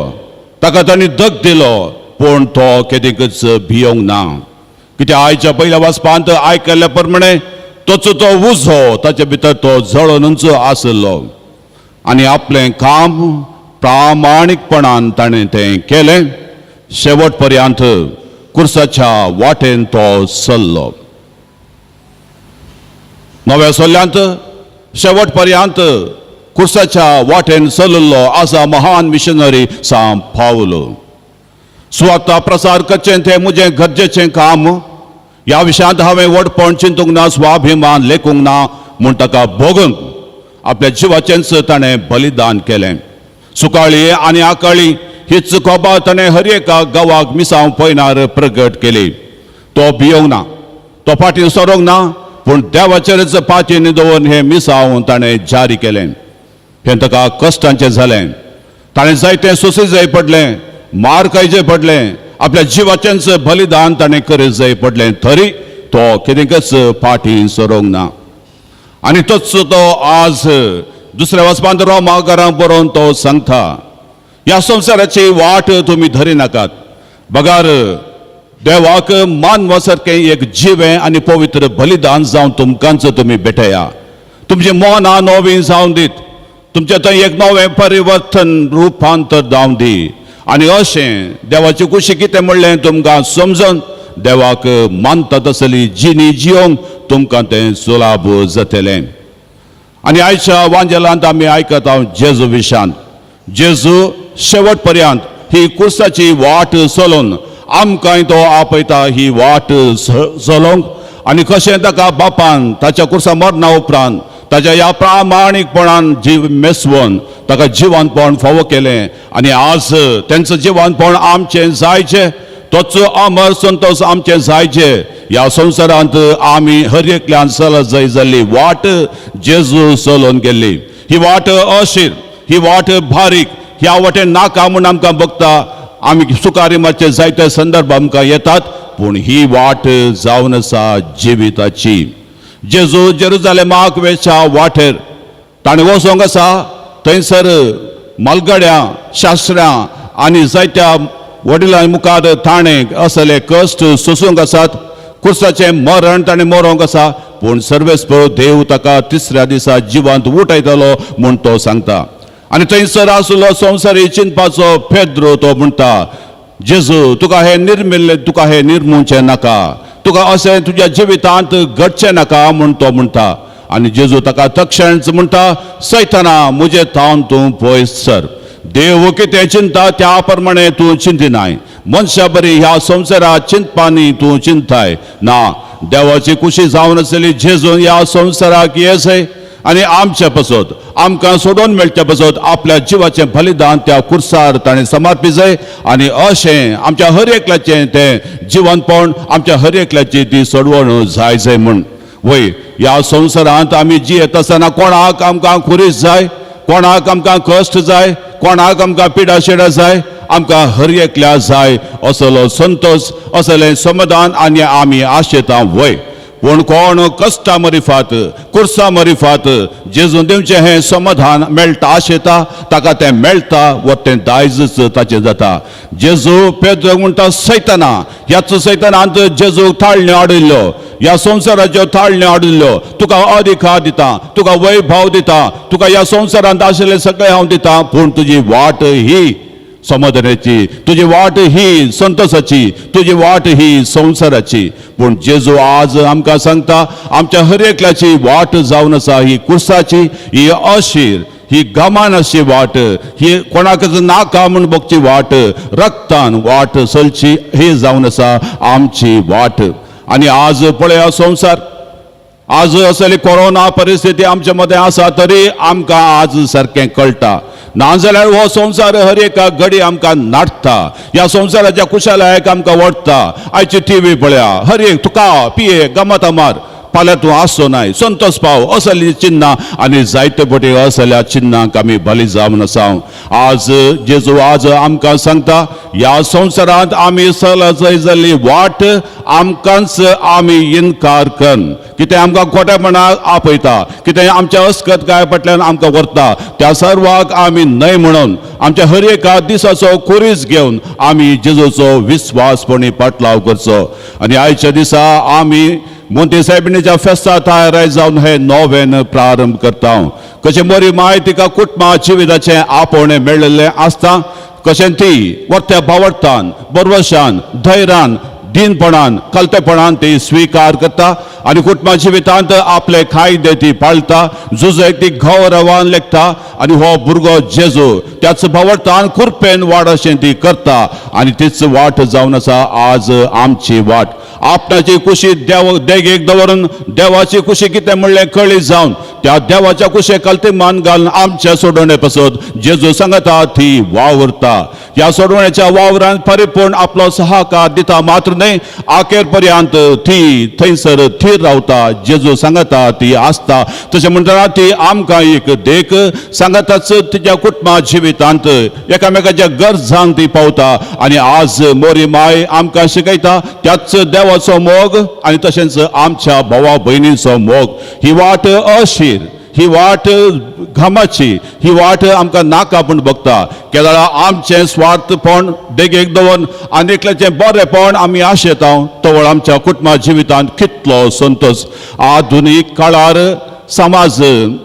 ताका तांणी दग दिलो, पूण तो केदीकच भियोंक ना. कित्याक आयच्या पयल्या वाचपांत आयकल्ल्या प्रमाणे तोचो तो उजो ताचे भितर तो जळोनूच आसलो आनी आपलें काम प्रामाणीकपणान ताणें तें केलें. शेवट पर्यंत कुर्साच्या वाटेन तो चल्लो. नव्या चल्ल्यांत शेवट पर्यंत कुर्साच्या वाटेन चलिल्लो आसा महान मिशनरी सांत पावलो. सुवार्ता प्रसार करचें तें म्हजें गरजेचें काम. ह्या विशयांत हांवें वडपण चिंतूंक ना, स्वाभिमान लेखूंक ना म्हूण ताका भोगूंक आपल्या जिवाचेंच ताणें बलिदान केलें. सुकाळी आनी आकाळी हीच खोबा ताणें हर एका गांवाक मिसांव पयनार प्रगट केली. तो भियोंक ना, तो फाटीं सरोंक ना, पूण देवाचेरच पातयेनी दवरून हें मिसांव ताणें जारी केलें. हें ताका कश्टांचें जालें. ताणें जायतें सोंसूं जाय पडलें, मार खायचें पडलें, आपल्या जिवाचेंच बलिदान ताणें करीत जाय पडलें, तरी तो केदीकच फाटीं सरोंक ना. आनी तोच तो आज दुसऱ्या वचपांत रोमाकारांक बरोवन तो सांगता, ह्या संवसाराची वाट तुमी धरिनाकात. बगार देवाक मानवा सारकें एक जिवें आनी पवित्र बलिदान जावन तुमकांच तुमी भेटया. तुमचें मनां नवीं जावन दीत, तुमचें थंय एक नवें परिवर्तन रुपांतर जावन दी. आनी अशें देवाची कुशी कितें म्हणलें तुमकां समजून देवाक मानता तसली जिणी जियोंक तुमकां तें सुलाभ जातलें. आनी आयच्या वांजेलांत आमी आयकता जेजू विशांत जेजू शेवट पर्यंत ही कुर्साची वाट चलोवन आमकांय तो आपयता ही वाट चलोवंक आनी कशें ताका बापान ताच्या कुर्सा मरणा उपरांत ताच्या ह्या प्रामाणीकपणान जीव मेसवून ताका जिवंतपण फावो केलें आनी आज तेंचं जिवंतपण आमचें जायचें तोच अमर संतोश आमचें जायचें ह्या संवसारांत आमी हर एकल्यान चलत जाय जाल्ली वाट जेजू चलोवन गेल्ली ही वाट अशीर ही वाट बारीक ह्या वाटेन नाका म्हूण आमकां बगता आमी सुकारिमाचे जायते संदर्भ आमकां येतात पूण ही वाट जावन आसा जिविताची जेजू जेरुजालेमाक वेच्या वाटेर ताणें वचोंक आसा थंयसर मलगड्यां शास्त्रां आनी जायत्या वडिलां मुखार ताणें असले कश्ट सोसूंक आसात कुर्साचें मरण ताणें मरोंक आसा पूण सर्वेस्पर देव ताका तिसऱ्या दिसा जिवंत उठयतलो म्हूण तो सांगता आनी थंयसर आसलो संवसारी चिंतपाचो पेद्रो तो म्हणटा जेजू तुका हे निर्मिल्ले तुका हे निर्मुंचे नाका तुका अशें तुज्या जिवितांत घडचें नाका म्हूण तो म्हणटा आनी जेजू ताका तक्षणच म्हणटा सैताना म्हजे थावन तूं पयस सर देव कितें चिंता त्या प्रमाणे तूं चिंतिनाय मनशा बरी ह्या संवसारात चिंतपानी तूं चिंताय ना देवाची खुशी जावन आसली जेजू ह्या संवसाराक येसय आनी आमचे पसत आमकां सोडून मेळचे पसत आपल्या जिवाचें बलिदान त्या कुर्सार ताणें समर्पी जाय आनी अशें आमच्या हर एकल्याचें तें जिवंतपण आमच्या हर एकल्याची ती सोडवण जाय म्हूण वय ह्या संवसारांत आमी जियेत आसतना कोणाक आमकां खुरीस जाय कोणाक आमकां कश्ट जाय कोणाक आमकां पिडाशिडा जाय आमकां हर एकल्या जाय असलो संतोश असलें समाधान आनी आमी आशेता वय पूण कोण कश्टा मरिफात कुर्सा मरिफात जेजून दिवचें हें समाधान मेळटा आशेता ताका तें मेळटा व तें दायजच ताचें जाता जेजू पेद्रो म्हणटा सैताना ह्याच सैतानांत जेजू थाळण्यो आडिल्ल्यो ह्या संवसाराच्यो थाळण्यो आडिल्ल्यो तुका अधिकार दिता तुका वैभव दिता तुका ह्या संवसारांत आशिल्लें सगळें हांव दिता पूण तुजी वाट ही समाधानाची तुजी वाट ही संतोषाची तुजी वाट ही संवसाराची पूण जेजू आज आमकां सांगता आमच्या हर एकल्याची वाट जावन आसा ही कुर्साची ही अशीर ही गमान अशी वाट ही कोणाकच नाका म्हूण बगची वाट रक्तान वाट चलची ही जावन आसा आमची वाट आनी आज पळया संवसार आज असली कोरोना परिस्थिती आमच्या मदें आसा तरी आमकां आज सारकें कळटा नाजाल्यार हो संवसार हर एका घडी आमकां नाटता ह्या संवसाराच्या कुशालायक आमकां वडटा आयची टीव्ही पळया हर एक तुका पिये गमत मार फाल्यां तूं आसचो नाय संतोष पाव असली चिन्नां आनी जायते पटी असल्या चिन्नांक आमी बली जावन आसा आज जेजू आज आमकां सांगता ह्या संवसारांत आमी चलत जाल्ली वाट आमकांच आमी इन्कार करन कितें आमकां खोटेपणाक आपयता कितें आमच्या अस्कतकाय फाटल्यान आमकां व्हरता त्या सर्वाक आमी न्हय म्हणून आमच्या हर एका दिसाचो कुरीस घेवन आमी जेजूचो विस्वासपणी पाटलाव करचो आनी आयच्या दिसा आमी मोंती सायबिणीच्या फेस्ता तयार जावन हे नोवेन प्रारंभ करता कशें मोरी माय तिका कुटुंबा जिविताचें आपोवणें मेळिल्लें आसता कशें ती वर्त्या भावर्थान बरवशान धैर्यान दिनपणान कलतेपणान ती स्वीकार करता आनी कुटुंबा जिवितांत आपले कायदे ती पाळटा झुजेक ती गौरवान लेखता आनी हो भुरगो जेजू त्याच भावर्थान कुरपेन वाड अशें ती करता आनी तीच वाट जावन आसा आज आमची वाट आपणाची कुशी देगेक दवरून देवाची कुशी कितें म्हणलें कळी जावन त्या देवाच्या कुशेक कल्तीमान घालून आमच्या सोडवणे पासून जेजू सांगता ती वावरता ह्या सोडवण्याच्या वावरांत परिपूर्ण आपलो सहकार दिता मात्र न्हय आखेर पर्यंत ती थंयसर थीर रावता जेजू सांगता ती आसता तशें म्हणटना ती आमकां एक देख सांगताच तिच्या कुटुंबा जिवितांत एकामेकाच्या गरजांक ती पावता आनी आज मोरी माय आमकां शिकयता त्याच देवाचो मोग आनी तशेंच आमच्या भावा भयणीचो मोग ही वाट अशीर ही वाट घामाची ही वाट आमकां नाका पूण बगता केदाळा आमचें स्वार्थपण देगेक दवरून आनीकल्याचें बरेंपण आमी आशेता तवळ आमच्या कुटुंबा जिवितांत कितलो संतोश आधुनीक काळार समाज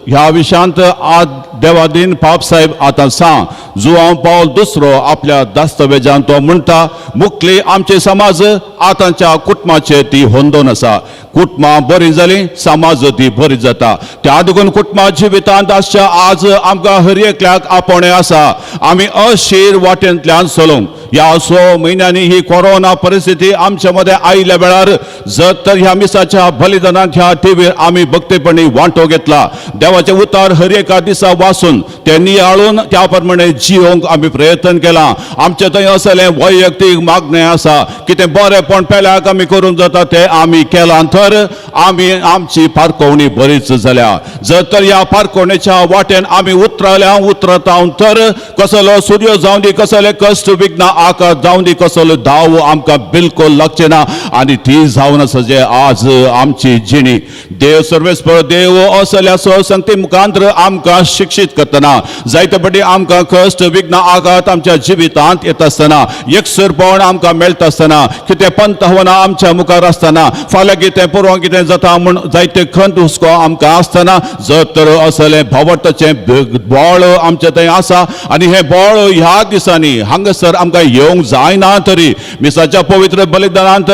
ह्या विशयांत आज देवादीन पाप साहेब आतां सांग जुआंव पावल दुसरो आपल्या दस्तावेजांत तो म्हणटा मुखली आमचे समाज आतांच्या कुटुंबा कुटुंबाचे ती होंदोन आसा. कुटुंबां बरी जाली समाज ती बरी जाता. त्या देखून कुटुंबा जिवितांत आसच्या आज आमकां हर एकल्याक आपणे आसा. आमी अशीर वाटेंतल्यान चलूंक ह्या 6 म्हयन्यांनी ही कोरोना परिस्थिती आमच्या मध्ये आयिल्ल्या वेळार जर तर ह्या मिसाच्या बलिदानात ह्या टीव्हीर आमी भक्तीपणी वांटो घेतला. देवाचे उतार हर एका दिसा वाचून ते नियाळून त्या प्रमाणे जियोंक आमी प्रयत्न केला. आमचे थंय असलें वैयक्तीक मागणें आसा कितें बरेंपण पेल्याक आमी करूंक जाता तें आमी केलां तर आमी आमची पारखवणी बरीच जाल्या. जर तर ह्या पारखवणेच्या वाटेन आमी उतरता तर कसलो सूर्य जावं दी कसले कश्ट विघ्न आकार जावं दी कसलो धाव आमकां बिलकुल लागचे ना. आनी ती जावन आसा जे आज आमची जिणी देव सर्वेस्पर देव असल्या संगती मुखांतर आमकां शिक्षीत करतना जायते फावटी आमकां कश्ट विघ्न आघात आमच्या जिवितांत येता आसतना एकसरपण आमकां मेळटा आसतना कितें पंत हवना आमच्या मुखार आसतना फाल्यां कितें परवां कितें जाता म्हूण जायते खंत हुस्को आमकां आसतना जर तर असलें भावटाचें बळ आमचे थंय आसा आनी हें बळ ह्या दिसांनी हांगासर आमकां येवंक जायना तरी मिसाच्या पवित्र बलिदानांत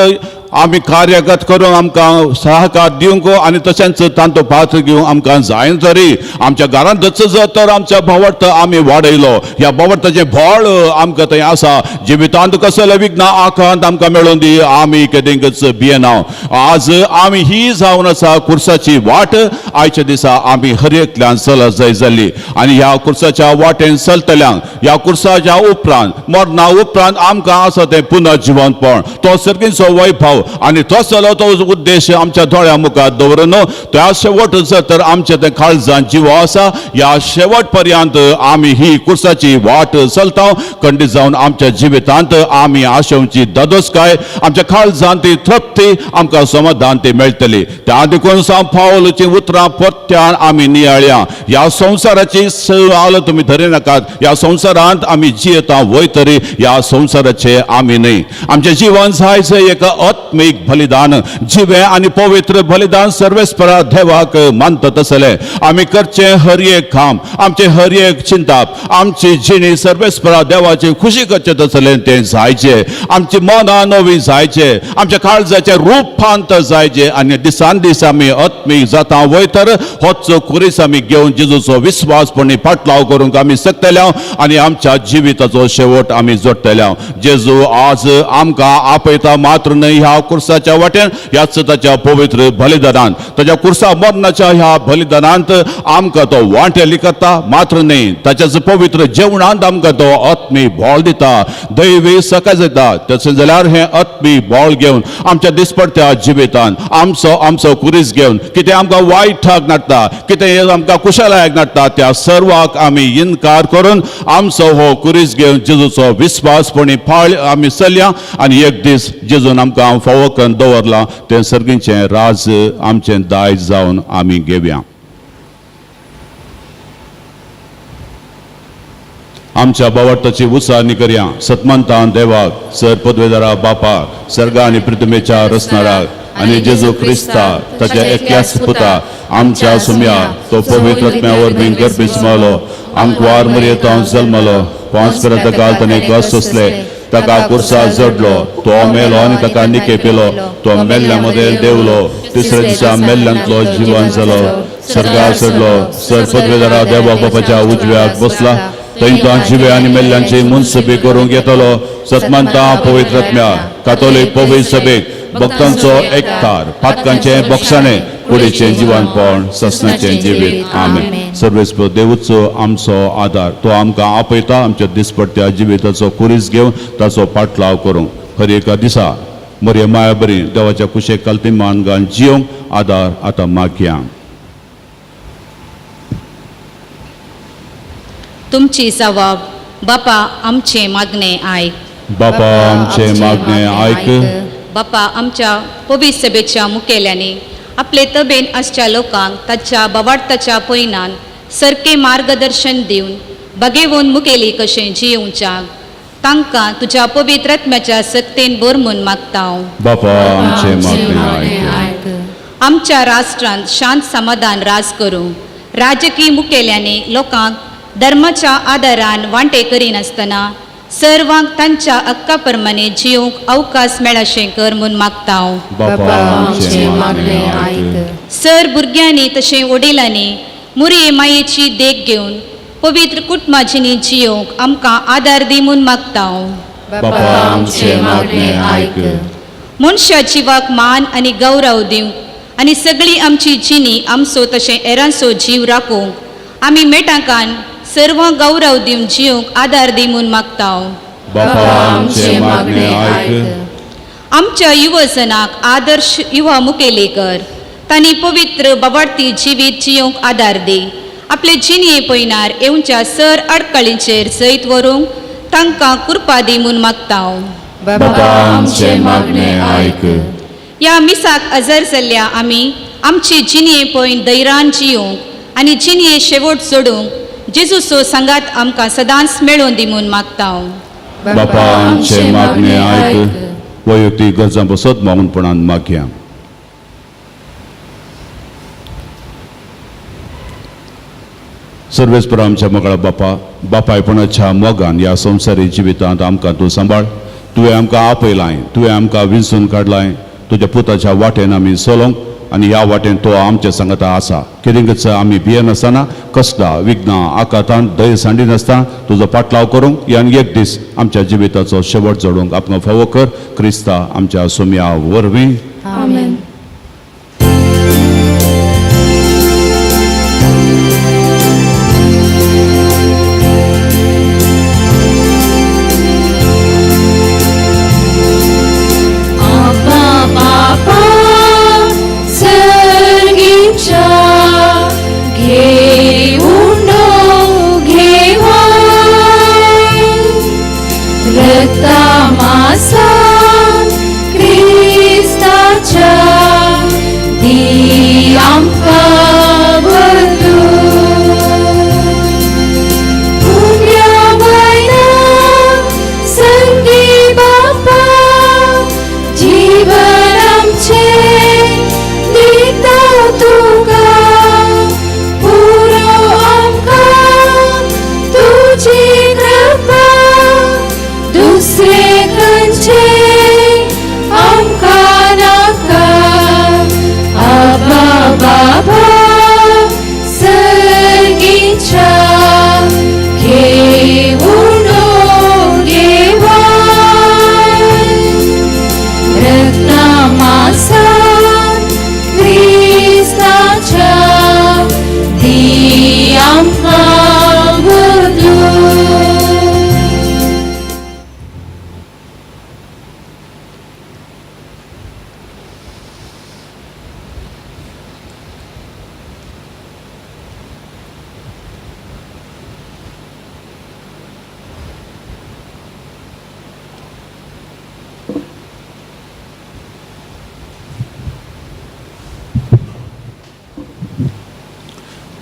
आमी कार्यगत करून आमकां सहकार दिवंक आनी तशेंच तांचो पात्र घेवंक आमकां जाय तरी आमच्या घरांत जर तर आमच्या भावट आमी वाडयलो ह्या भावटाचें बळ आमकां थंय आसा. जिवितांत कसले विघ्न आकांत आमकां मेळोवन दी आमी केदेंकच भियेना. आज आमी ही जावन आसा कुर्साची वाट आयच्या दिसा आमी हर एकल्यान चलत जाय जाल्ली आनी ह्या कुर्साच्या वाटेन चलतल्यांक ह्या कुर्साच्या उपरांत मरणा उपरांत आमकां आसा तें पुनर्जिवंतपण तो सर्गीचो वैभव आणि तसलो तो उद्देश आमच्या दोळ्या मुखार दवरून त्या शेवट जर तर आमचे ते काळजांत जीव आसा या शेवट पर्यंत आमी ही कुर्साची वाट चलता. खंडीत जावन आमच्या जिवितांत आमी आशेवची ददोसकाय आमच्या काळजांत ती तृप्ती आमकां समाधान ती मेळटली. त्या देखून पावलची उतरां परत्यान आमी नियाळ्या. ह्या संवसाराची हाल तुमी धरिनाकात. ह्या संवसारांत आमी जियेता वयतरी ह्या संवसाराचे आमी न्हय. आमचें जीवन जायचे एक आत्मीक बलिदान जिवे आनी पवित्र बलिदान सर्वेस्परा देवाक मानतात असले आमी करचे हर एक काम आमचे हर एक चिंता आमची जिणी सर्वेस्परा देवाची खुशी करचे असले ते जायचे. आमची मनां नवी जायचे आमच्या काळजाचे रूपांत जायचे आनी दिसान दीस आमी आत्मीक जाता वयतर होच कुरीस आमी घेवन जेजूचो विश्वासपणी पाटलाव करूंक आमी शकतल्या आनी आमच्या जिविताचो शेवट आमी जोडटल्या. जेजू आज आमकां आपयता मात्र न्हय ह्या कुर्साच्या वाटेन ह्याच ताच्या पवित्र बलिदानांत ताच्या कुर्सा मरणाच्या ह्या बलिदानांत आमकां तो वांटेली करता मात्र न्हय ताच्याच पवित्र जेवणांत आमकां तो आत्मी बळ दिता दैवी सकाळ जाता. तशें जाल्यार हें आत्मी बळ घेवन आमच्या दिसपट्ट्या जिवितांत आमचो कुरीस घेवन कितें आमकां वायटाक नाडटा कितें आमकां कुशलायक नाडटा त्या सर्वाक आमी इन्कार करून आमचो हो कुरीस घेवन जेजूचो विश्वासपणी पाळ आमी चलया आनी एक दीस जेजून आमकां फावो करून दवरला तें सर्गीचें राज आमचें दायज जावन आमी घेवया. आमच्या बावटाची उसारणी करया. सतमंतान देवाक सर पदवेदारा बापाक सर्गा आनी पृथ्वीच्या रचणाराक आनी जेजू क्रिस्ता ताच्या एकल्याच पुता आमच्या सुम्या तो पवित्र आत्म्या वरवीं गर्भीत जल्मलो आमकां मर्यादांत जल्मलो 5 वरां काल ताणें कश्ट सोंसले ताका कुर्सा जडलो तो मेलो आनी ताका निके पेलो तो मेल्ल्या मध्ये देवलो तिसऱ्या दिसा मेल्ल्यांतलो जिवन जालो सर्गार चडलो सर पदवेदारा देवा बापाच्या उजव्याक बसला थंय जिवे आनी मेल्ल्यांची मुनसबी करूंक येतलो. सतमंता पवित्र आत्म्या कातोलीक पवित्र सभेक भक्तांचो एकठार पातकांचे बक्षाणे कुडीचें जिवनपण ससनाचें जिवीत आमेन. सर्वेस्पर देवूचो आमचो आदार तो आमकां आपयता आमच्या दिसपट्ट्या जिविताचो कुरीस घेवन ताचो पाटलाव करूंक हर एका दिसा बरी माया बरी देवाच्या कुशेक कालतीमान घालून जियोंक आदार आतां मागया. तुमची सवाब बापा आमचे मागणे आयक. बापा आमचे मागणे आयक. बापा आमच्या पवित्र सभेच्या मुखेल्यांनी आपले तबेन आसच्या लोकांक ताच्या बाबार्थाच्या पयनान सारकें मार्गदर्शन दिवन बगेवून मुखेली कशें जियोवच्याक तांकां तुज्या पवित्र आत्म्याच्या सक्तेन बरमून मागता. बापा आमचे मागणे आयक. आमच्या राष्ट्रांत शांत समाधान राज करूं राजकीय मुखेल्यांनी लोकांक धर्माच्या आदारान वांटे करिनासतना सर्वांक तांच्या हक्का प्रमाणे जिवंक अवकाश मेळाशें कर म्हूण मागता हांव. बापा आमचे मागणे ऐक. सर भुरग्यांनी तशें वडिलांनी मुरये मायेची देख घेवन पवित्र कुटुंबाची जियोंक आमकां आदार दी म्हूण मागता हांव. बापा आमचे मागणे ऐक. मनशा जिवाक मान आनी गौरव दिवंक आनी सगळी आमची जिणी आमचो तशें हेरांचो जीव राखूंक आमी मेटाकान सर्व गौरव दिवन जियोंक आदार दी म्हूण मागता हांव. बापा आमचे मागणे ऐक. आमच्या युवजनाक आदर्श युवा मुखेली कर. तांणी पवित्र बाबार्थी जिवीत जियोंक आदार दी. आपले जिणये पयनार येवच्या सर अडकळींचेर जैत व्हरूंक तांकां कृपा दी म्हूण मागता हांव. बापा आमचे मागणे ऐक. ह्या मिसाक हजर जाल्ल्या आमी आमची जिणये पयन धैर्यान जियोंक आनी जिणये शेवट सोडूंक जेजूचो सांगात आमकां सदांच मेळोवन दी म्हूण मागता हांव. बापा आमचे मागणे ऐक. वैयक्तीक गरजां बसत मौनपणान मागया. सर्वेस्पर आमच्या मोगळा बापा, बापायपणाच्या मोगान ह्या संवसारी जिवितांत आमकां तूं सांबाळ. तुवें आमकां आपयलाय, तुवें आमकां विंचून काडलाय. तुज्या पुताच्या वाटेन आमी चलोंक आनी ह्या वाटेन तो आमच्या सांगाता आसा. कितेंच आमी भियेनासतना कसला विघ्नां आकातांत दय सांडी नासतना तुजो पाटलाव करूंक ह्यान एक दीस आमच्या जिविताचो शेवट जोडूंक आमकां फावो कर. क्रिस्ता आमच्या सोम्या वरवीं. आमेन.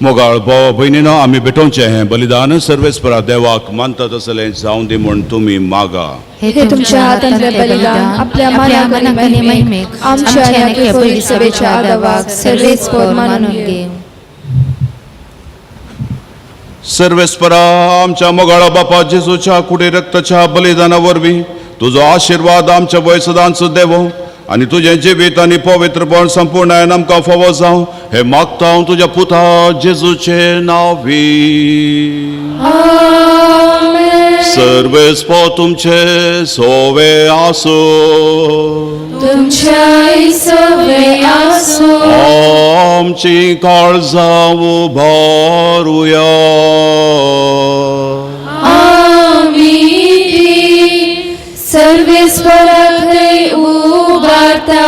मोगाळ भाव भयणीनो, आमी भेटोवचें हें बलिदान सर्वेस्परा देवाक मानता तसलें जावं दी म्हूण तुमी मागा. हे तुमच्या हातांतले बलिदान आपल्या मनाक आनी महिमेक आमच्या आनी आपले पवित्र सभेच्या आदाराक सर्वेस्पर मानून घे. सर्वेस्परा आमच्या मोगाळा बापा जेजूच्या कुडी रक्ताच्या बलिदाना वरवीं तुजो आशिर्वाद आमच्या वयसदांचो देवो आनी तुजें जिवीत आनी पवित्रपण संपूर्णायन आमकां फावो जावं हें मागता हांव तुज्या पुता जेजूचे नांवी. सर्वेस्पो तुमचे सोवे आसो. तुमच्या सवे आसो. आमची काळजां उबारुया. सर्वेस्पराक उबारता.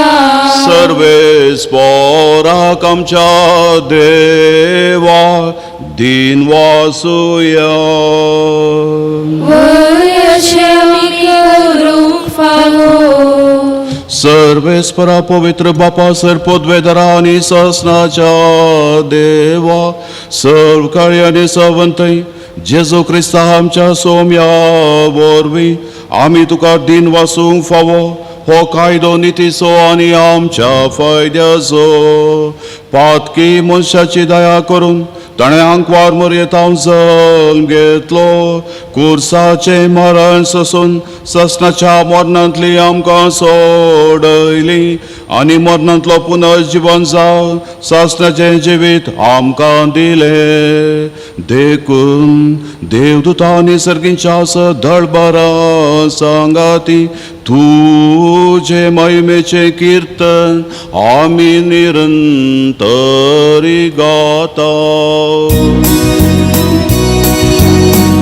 सर्वेस्पराक आमच्या देवा दिन वासुया. सर्वेस्परा पवित्र बापा सर्पोद्वेदरा आनी ससनाच्या देवा सर्व कार्यानी सवंतय जेजू क्रिस्ता आमच्या सोम्या वरवीं आमी तुका दिन वासूंक फावो हो कायदो नितीचो आनी आमच्या फायद्याचो. पातकी मनशाची दया करून ताणें आंकवार मरयेतांव जल्म घेतलो कुर्साचे मरण ससून ससनाच्या मरणांतली आमकां सोडयली आनी मरणांतलो पुनर्जीवन जावन ससनाचें जिवीत आमकां दिलें देखून देवदूतांनी सर्गींच्या दळबरां सांगाती तुझे महिमेचे कीर्तन आमी निरंतरी गाता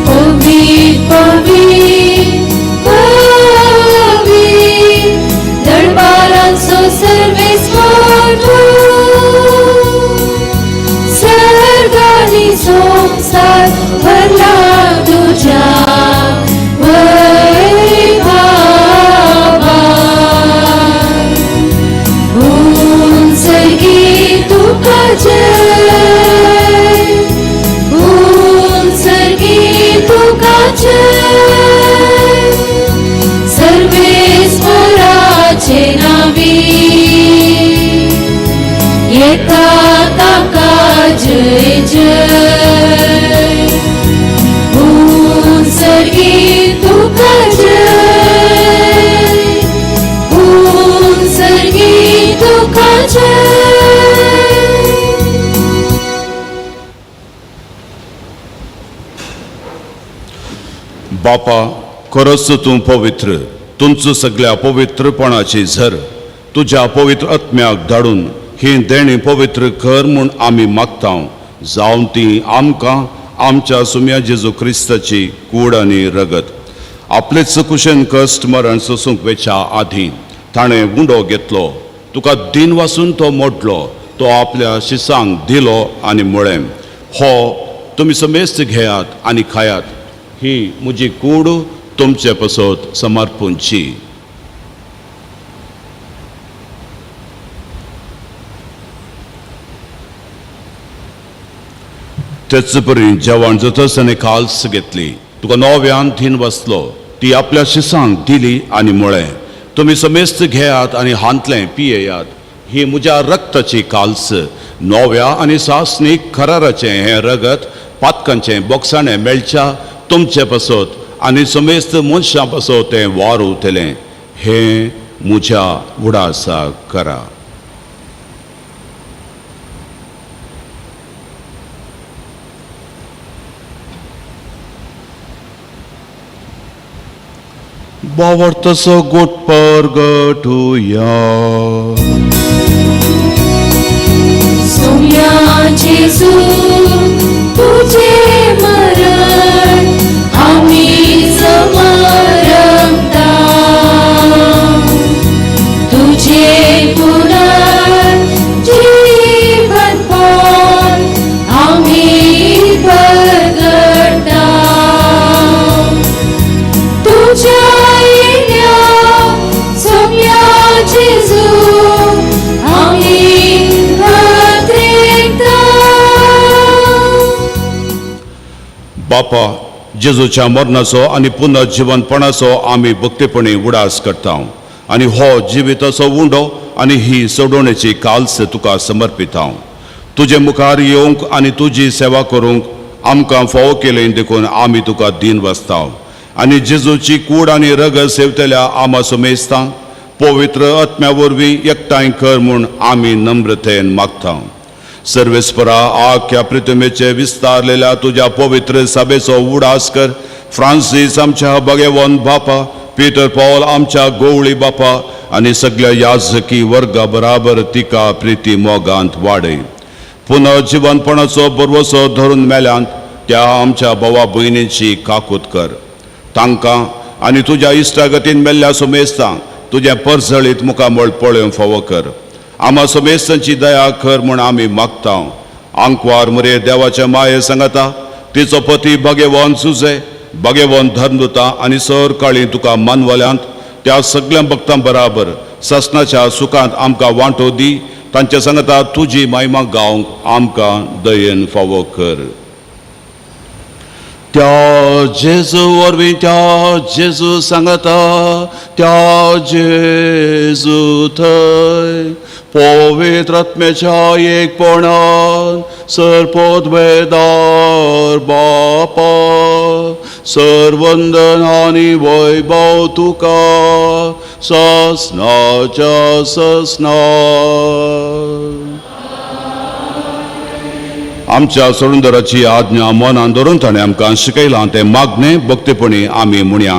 पवित्र पवित्र पवित्र दरबारांचो सर्वेस्वर सर्गांनी संसार भरला तुझ्या सर्वेस्वराचे नावी येता ताका जय जय सर्गी तुका जय सर्गी तुका जय बापा खरोच तूं पवित्र तुमचो सगळ्या पवित्रपणाची झर तुझ्या पवित्र आत्म्याक धाडून ही देणी पवित्र कर म्हूण आमी मागतां जावन ती आमकां आमच्या सुम्या जेजू क्रिस्ताची कूड आनी रगत आपलेच कुशेन कश्ट मरण सोसूंक वेच्या आदीं ताणें उंडो घेतलो तुका दिन वासून तो मोडलो तो आपल्या शिसांक दिलो आनी म्हळें हो तुमी समेस्त घेयात आनी खायात ही म्हजी कूड तुमचे पसत समर्पूंची तेच परी जेवण जातच आनी काल्स घेतली तुका नव्यान दिन वसलो ती आपल्या शिसांक दिली आनी म्हळें तुमी समेस्त घेयात आनी हांतलें पियेयात ही म्हज्या रक्ताची काल्स नव्या आनी सासनीक कराराचें हें रगत पातकांचें बोगसाणें मेळच्या तुमचे पसत आनी समेस्त मनशां पसत तें वार उरतलें हें म्हज्या उडासाक करा बावडतसो गोट परगटुया सोम्या जेजू तुझे मरण आमी समरमता तुझे पुनर्जीवनपण आमी परगटा तुझ्या सोम्या जेजू आमी बापा जेजूच्या मरणाचो आनी पुनर्जीवनपणाचो आमी भक्तीपणी उडास करता आनी हो जिविताचो उंडो आनी ही सोडवणेची काल्स तुका समर्पिता तुजे मुखार येवंक आनी तुजी सेवा करूंक आमकां फावो केलें देखून आमी तुका दिन वसता आनी जेजूची कूड आनी रगत सेवतल्या आमा समेस्तां पवित्र आत्म्या वरवीं एकठांय कर म्हूण आमी नम्रतेन मागता सर्वेस्परा आख्या पृथ्वीचे विस्तारलेल्या तुझ्या पवित्र सभेचो उडास कर फ्रांसीस आमच्या भगेवन बापा पीटर पॉल आमच्या गोवळी बापा आनी सगळ्या याजकी वर्गा बराबर तिका प्रिती मोगांत वाडय पुनर्जीवनपणाचो बरवसो धरून मेल्यांत त्या आमच्या भावा भयणींची काकूत कर तांकां आनी तुज्या इश्टागतीन मेल्ल्या सुमेस्तांक तुजें परसळीत मुखामळ पळोवंक फावो कर आमा समेस्तांची दया कर म्हूण आमी मागता आंकवार मरे देवाच्या माये सांगता तिचो पती भगेवन सुजे भगेवन धर्मदुता आनी सर काळी तुका मानवल्यांत त्या सगळ्या भक्तां बराबर ससनाच्या सुखांत आमकां वांटो दी तांच्या सांगता तुजी महिमा गावंक आमकां दयेन फावो कर त्या जेजू वरवीं त्या जेजू सांगता त्या जेजू थंय पवित्र आत्म्याच्या एकपणान सरपोतवेदार बापा सर्वंदन आनी वैभव तुका ससनाच्या ससना. आमच्या सोडूनदाराची आज्ञा मनान धरून ताणें आमकां शिकयलां तें मागणें भक्तीपणी आमी म्हणया.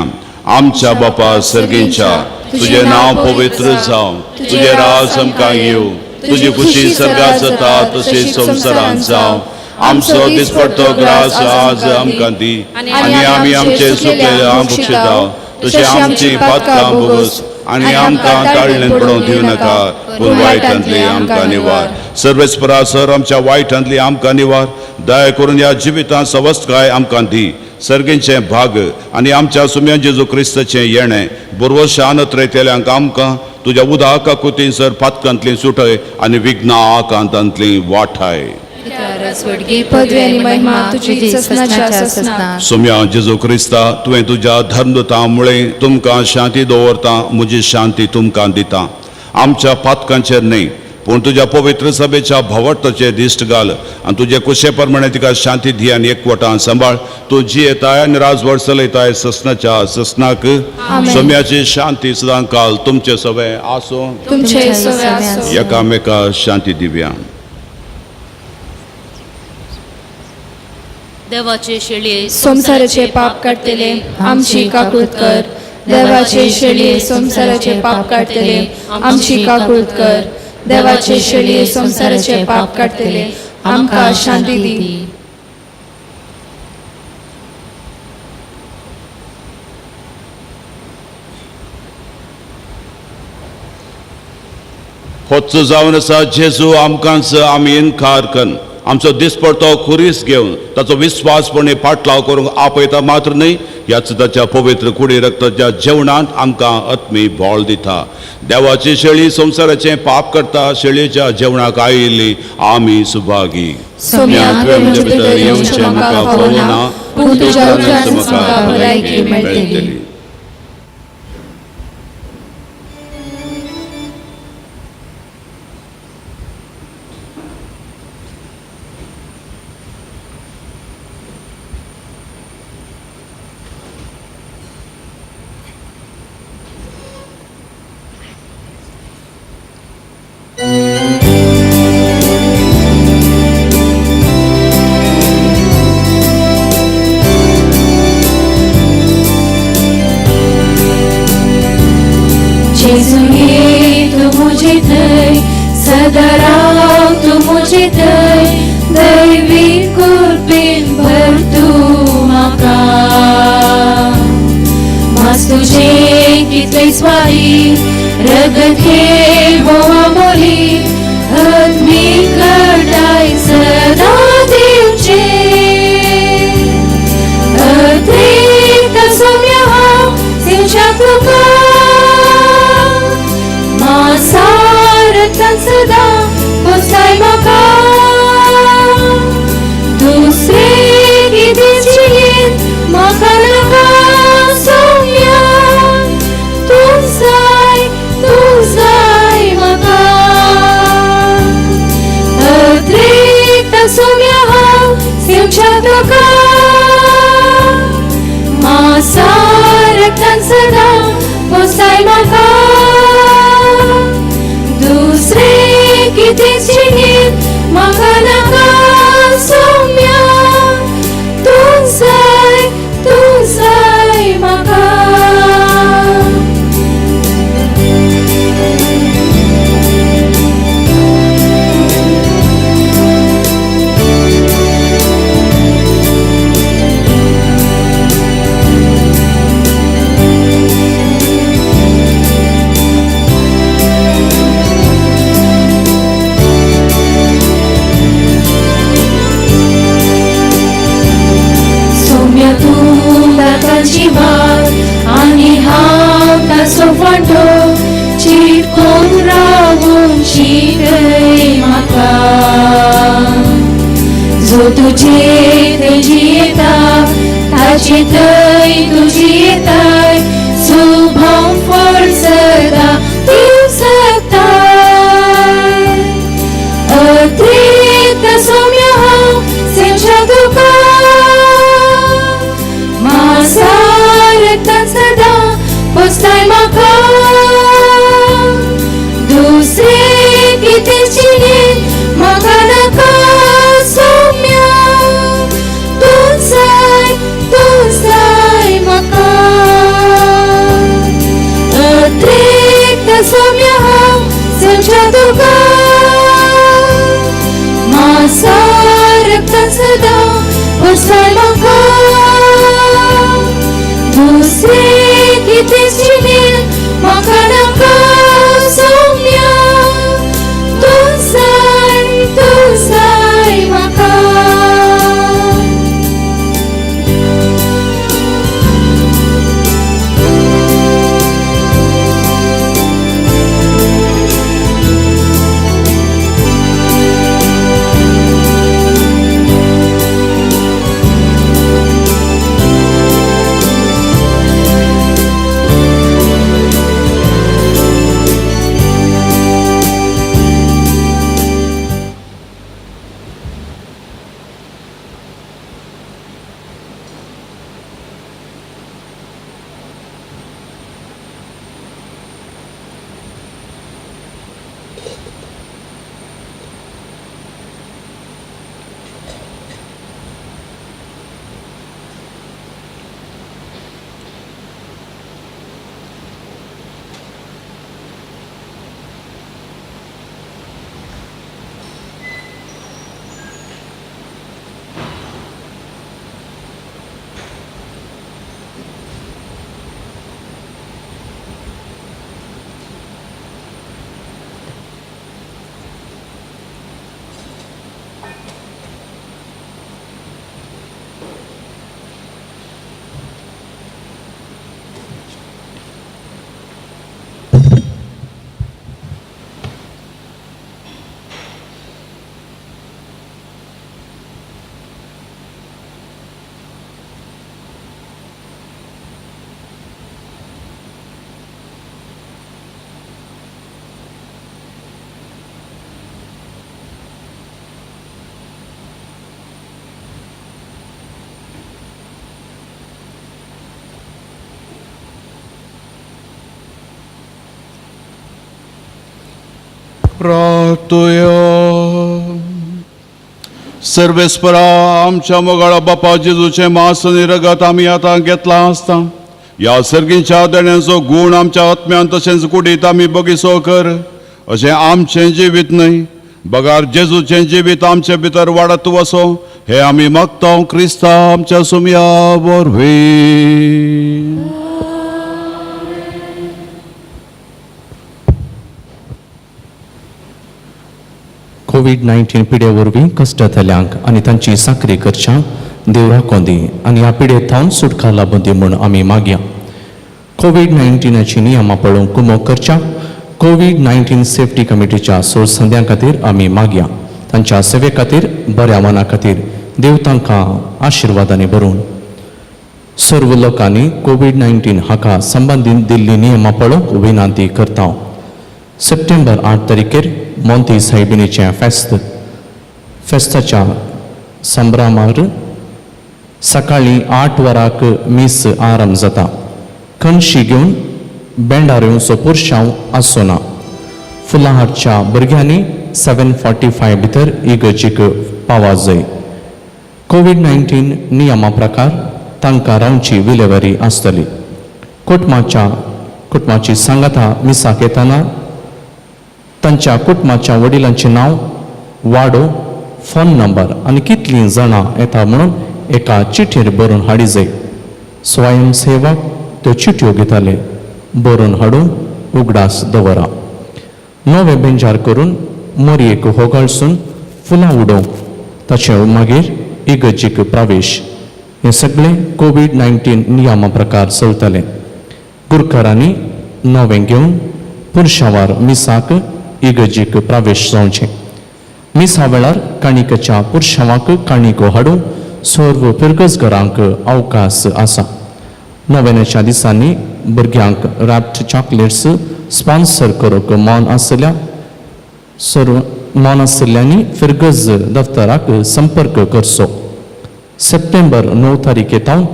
आमच्या बापा सर्गेच्या तुझें नांव पवित्र जावं, तुझें राज आमकां येवं, तुजी खुशी सर्गात जाता तशीच संवसारांत जावं. आमचो दिसपडटो ग्रास आज आमकां दी आनी आमी आमचे चुकलेल्यांक बक्षिता तशें आमची पातकां भोगस आनी आमकां ताळणेंत पडोवंक दिवं नाका पूण वायटांतली आमकां निवार. सर्वेस्परा सर आमच्या वायटांतली आमकां निवार. दया करून ह्या जिवितांत सवस्तकाय आमकां दी. सर्गेचें भाग आनी आमच्या सुम्यान जेजू क्रिस्ताचें येणें बरोवशा आणत रयतल्यांक आमकां तुज्या उदका कुतींसर पातकांतली सुटय आनी विघ्नां आकांतांतली वाठाय. पदवी आनी महिमा तुजी ससनाच्या ससना. सुम्या जेजू क्रिस्ता तुवें तुज्या धर्मदूतां मुळे तुमकां शांती दवरता, म्हजी शांती तुमकां दिता. आमच्या पातकांचेर न्हय पूण तुज्या पवित्र सभेच्या भवटाचेर दिश्ट घाल आनी तुजे कुशे प्रमाणे तिका शांती दी आनी एकवटान सांबाळ. तूं जी येताय आनी राजवट चलयताय ससनाच्या ससनाक. सोम्याची शांती सदां काल तुमचे सवे आसूं, एकामेका शांती दिव्या. देवाचे शेळये संसाराचे पाप काढतले आमची काकुळत कर. देवाचे शेळये संसाराचे पाप काढतले आमची काकुळत कर. देवाचे शेळये संसाराचे पाप काढतले आमकां शांती दी. होच जावन आसा जेजू आमकांच आमी इन्कार कन आमचो दिसपडतो खुरीस घेवन ताचो विस्वासपणे फाटलाव करूंक आपयता मात्र न्हय, ह्याच ताच्या पवित्र कुडी रक्ताच्या जेवणांत आमकां आत्मी बोळ दिता. देवाची शेळी संवसाराचें पाप करता शेळयेच्या जेवणाक आयिल्ली आमी सुभागी. तुवें म्हजे भितर येवचें म्हाका फावना पूण तुज्या उतरांत म्हाका भलायकी मेळटली. जेजू ये तू मुझे थंय सदा राव तू मुझे थंय दैवी कृपेन भर तूं म्हाका. मास तुजें कितलें स्वारी रगत हे बोवा मोली आत्मी करताय सदा दिवचे. अद्वैत सौम्य हांव दिवच्या तुका सारथान सदा पोसाय म्हाका. दुसरे कितेंची येत म्हाका नाका सौम्या तूं जाय म्हाका. अद्वैत सौम्या हांव सेवच्या तुका सारथान सदा पोसाय म्हाका. दुसरे कितेंची येत म्हाका नाका सौम्या तूं जाय म्हाका. आनी हांव ताचो फाटो चिटकून रावून शिकय म्हाका. जो तुजे तेजी येता प्रार्थुया. सर्वेस्परा आमच्या मोगाळा बापा जेजूचे मांस आनी रगत आमी आतां घेतला आसता ह्या सर्गींच्या देण्याचो गूण आमच्या आत्म्यान तशेंच कुडीत आमी बगीचो कर. अशें आमचें जिवीत न्हय बगार जेजूचें जिवीत आमचे भितर वाडत वसो हे आमी मागता क्रिस्ता आमच्या सुमया वरवीं. कोविड-19 पिडे वरवीं कश्ट जाल्यांक आनी तांची साखरी करच्यांक देव राखों दी आनी ह्या पिडेंतावन सुटका लाबूं दी म्हूण आमी मागया. कोविड-19ची नियमां पळोवन कुमक करच्या कोविड-19 सेफ्टी कमिटीच्या सोरसंद्यां खातीर आमी मागया. तांच्या सेवे खातीर बऱ्या मना खातीर देव तांकां आशिर्वादांनी भरून. सर्व लोकांनी कोविड-19 हाका संबंदीत दिल्ली नियमां पळोवंक विनंती करता. सप्टेंबर 8 तारीखेर मोंती सायबिणीचें फेस्ताच्या संभ्रमार सकाळीं 8 वरांक मीस आरंभ जाता. कणशी घेवन बेंडाऱ्योचो पुरशांव आसूं ना. फुलाहारच्या भुरग्यांनी 7:45 भितर इगर्जेक पावा जाय. कोविड-19 नियमा प्रकार तांकां रावची विलेवारी आसतली. कुटुंबाची सांगाता मिसाक येतना तांच्या कुटुंबाच्या वडिलांचें नांव, वाडो, फोन नंबर आनी कितलीं जाणां येता म्हणून एका चिठ्ठीर बरोवन हाडी जाय. स्वयंसेवक त्यो चिठ्ठ्यो घेताले. बरोवन हाडून उगडास दवरा. नवे बेंजार करून मोरयेक होगळसून फुलां उडोवंक ताचे मागीर इगर्जेक प्रवेश हे सगळे कोविड-19 नियमा प्रकार चलतले. गुरकारांनी नवें घेवन पुरशावार मिसाक इगर्जेक प्रवेश जावचें. मिसा वेळार काणिकेच्या पुरशावाक काणिको हाडूंक सर्व पिरगसगरांक अवकाश आसा. नोवेनाच्या दिसांनी भुरग्यांक रॅप्ड चॉकलेट्स स्पॉन्सर करूंक मौन आशिल्ल्यांनी फिरगज दफ्तराक संपर्क करचो. सप्टेंबर 9 तारीखेतावन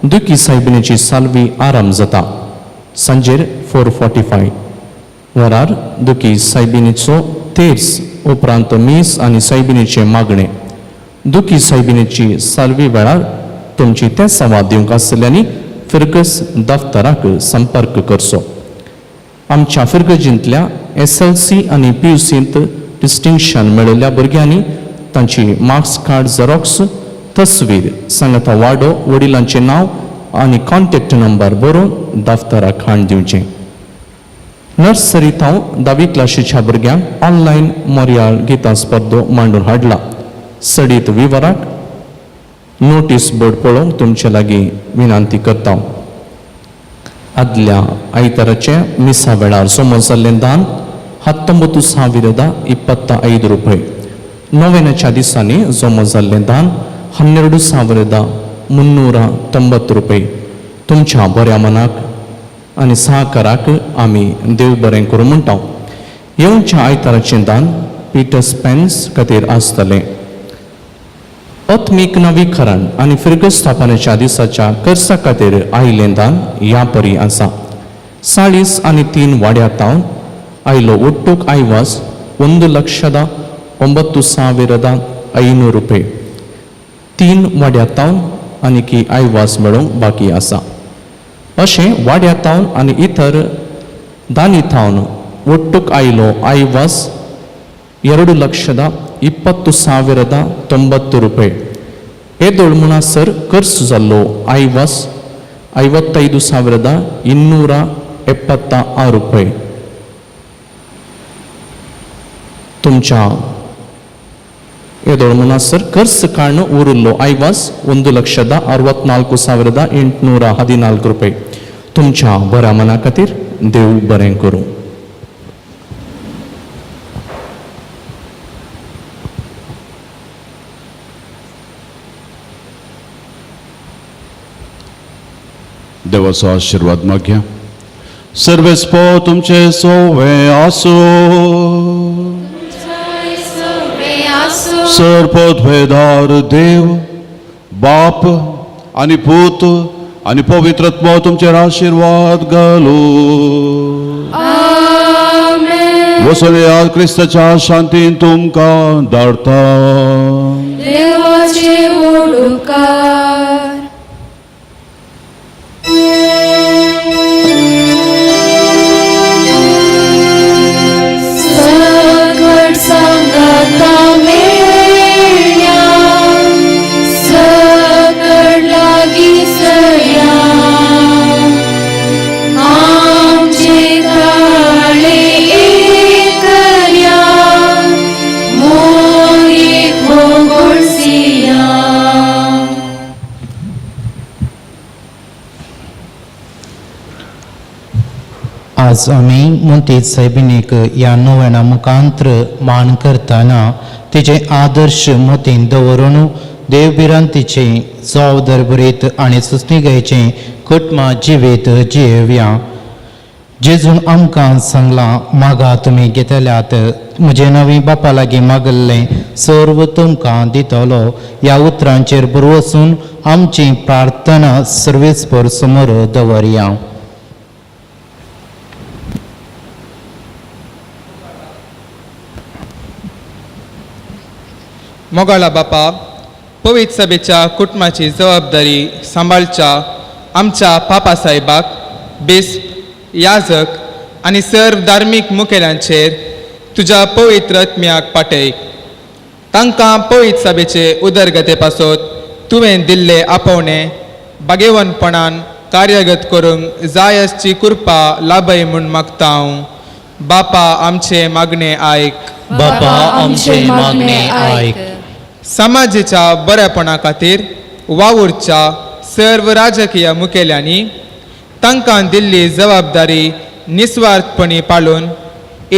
दुखी सायबिणीची सालवी आरंभ जाता. सांजेर 4:45 वरार दुखी सायबिणीचो तेर्स उपरांत मीस आनी सायबिणीचे मागणे. दुखी सायबिणीची सालवी वेळार तुमची ते संवाद दिवंक आशिल्ल्यांनी फिरगस दफ्तराक संपर्क करचो. आमच्या फिरगजींतल्या SLC आनी PUCंत डिस्टिंक्शन मेळयल्ल्या भुरग्यांनी तांची मार्क्स कार्ड झेरॉक्स, तस्वीर, सांगाता वाडो, वडिलांचें नांव आनी कॉन्टॅक्ट नंबर बरोवन दफ्तराक हाड दिवचें. नर्सरीताव 10वी क्लासीच्या भुरग्यांक ऑनलायन मोरयाळ गितां स्पर्धो मांडून हाडला. सडीत विवराक नोटीस बोर्ड पळोवंक तुमचे लागीं विनंती करता. आदल्या आयताराचे मिसा वेळार समज जाल्लें दान 19,025 रुपये. नोवेनाच्या दिसांनी जमा जाल्लें दान 12,390 रुपये. तुमच्या बऱ्या मनाक आनी सहकाराक आमी देव बरें करूं म्हणटा. येवच्या आयताराचें दान पिटर्स पेन्स खातीर आसतलें. आत्मीक नवीकरण आनी फिरगस्थापनेच्या दिसाच्या खर्चा खातीर आयिल्लें दान ह्या परी आसा. 40 आनी 3 वाड्यातावन आयलो ಒಟ್ಟುक आयवास 1,09,500 रुपये. 3 वाड्यातावन आनीक आयवास मेळोवंक बाकी आसा. अशें वाड्यातावन आनी इतर दानितावन ಒಟ್ಟುक आयलो आयवास 2,20,90 रुपये. हे दोळमुणासर खर्च जाल्लो आयवास 55,276 रुपये. तुमच्या येदोळ मुनासर खर्च काळन उरिल्लो आयवास 1,64,814 रुपये. तुमच्या बऱ्या मना खातीर देव बरें करूं. देवाचो आशीर्वाद मागया. सर्वेस्पो तुमचे सोवे आसो. सर्वोद्भेदार देव बाप आणि पूत आणि पवित्रत्व तुमचेर आशीर्वाद घालो. बसून या क्रिस्ताच्या शांतीन तुमकां धाडटा. देवाचे उपकार. सकट संगता मेळ्या, सकट लागीं सया, आमचे ताळे एकल्या, मोग भोगोळसिया. आज आमी मोंती सायबिणीक ह्या नोवेना मुखांत्र मान करतना तिचे आदर्श मोतीन दवरून देवबिरांतीचे जबाबदार बरीत आनी सुस्निगायेचे कुटुंबा जिवीत जियेवया. जेजून आमकां सांगलां, मागा तुमी घेतल्यात, म्हजे नवी बापा लागीं मागल्लें सर्व तुमकां दितलो. ह्या उतरांचेर बरोवन वचून आमची प्रार्थना सर्वेस्पर समोर दवरया. मोगाळा बापा, पवित्र सभेच्या कुटुंबाची जबाबदारी सांबाळच्या आमच्या पापा साहेबाक, बेस याजक आनी सर्व धार्मीक मुखेल्यांचेर तुज्या पवित्र आत्म्याक पाठय. तांकां पवित्र सभेचे उदरगते पासत तुवें दिल्ले आपोवणे बागेवनपणान कार्यगत करूंक जाय आसची कृपा लाभय म्हूण मागता हांव. बापा आमचे मागणे आयक. बापा आमचे मागणे आयक. समाजाच्या बरेपणा खातीर वावुरच्या सर्व राजकीय मुखेल्यांनी तांकां दिल्ली जबाबदारी निस्वार्थपणी पाळून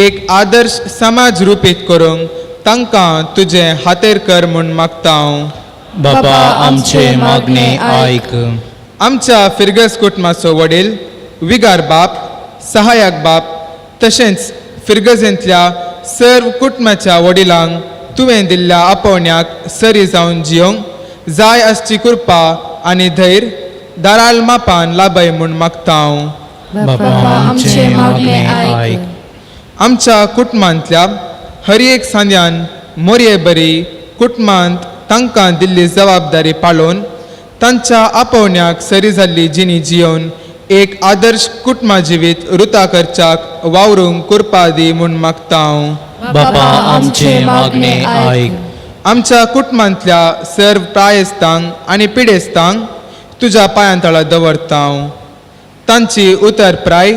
एक आदर्श समाज रुपीत करूंक तांकां तुजें हातेर कर म्हूण मागता हांव. बापा आमचे मागणे आयक. आमच्या फिरगस कुटुंबाचो वडील विगार बाप, सहाय्यक बाप तशेंच फिरगजेंतल्या सर्व कुटुंबाच्या वडिलांक तुवें दिल्ल्या आपोवण्याक सरी जावन जियोंक जाय आसची कृपा आनी धैर्य दाराल मापान लाभय म्हूण मागता हांव. बापा आमचे मागणे आयक. आमच्या कुटुंबांतल्या हर एक सांद्यान मोरये बरी कुटुंबांत तांकां दिल्ली जबाबदारी पाळोवन तांच्या आपोवण्याक सरी जाल्ली जिणी जियोवन एक आदर्श कुटुंबा जिवीत रुता करच्याक वावरूंक कृपा दी म्हूण मागता हांव. बापा आमचे मागणे आयक. आमच्या कुटुंबांतल्या सर्व प्रायस्तांक आनी पिडेस्तांक तुज्या पांयां तळा दवरता हांव. तांची उतर प्राय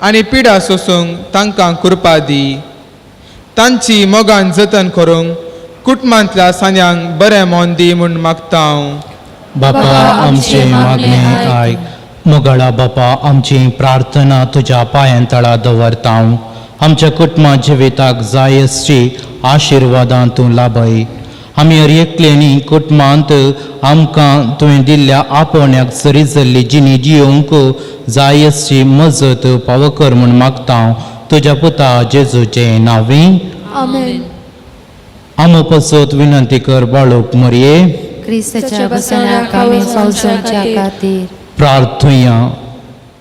आनी पिडा सोसूंक तांकां कृपा दी. तांची मोगान जतन करूंक कुटुंबांतल्या सांद्यांक बरें मोन दी म्हूण मागता हांव. बापा आमचे मागणे आयक. मोगाळा बापा, आमची प्रार्थना तुज्या पांयां तळा दवरता हांव. आमच्या कुटुंबा जिविताक जाय आसची आशिर्वादां तूं लाभय. आमी हर एकल्यांनी कुटुंबांत आमकां तुवें दिल्ल्या आपोवण्याक सरी जाल्ली जिणी जियोंक जाय आसची मजत फावो कर म्हूण मागता हांव. तुज्या पुता जेजूचे नांवीं आमेन. आमो पसत विनंती कर बाळूक मरये. क्रिस्ताच्या बसण्याक आमी संवसाराच्या खातीर प्रार्थुया.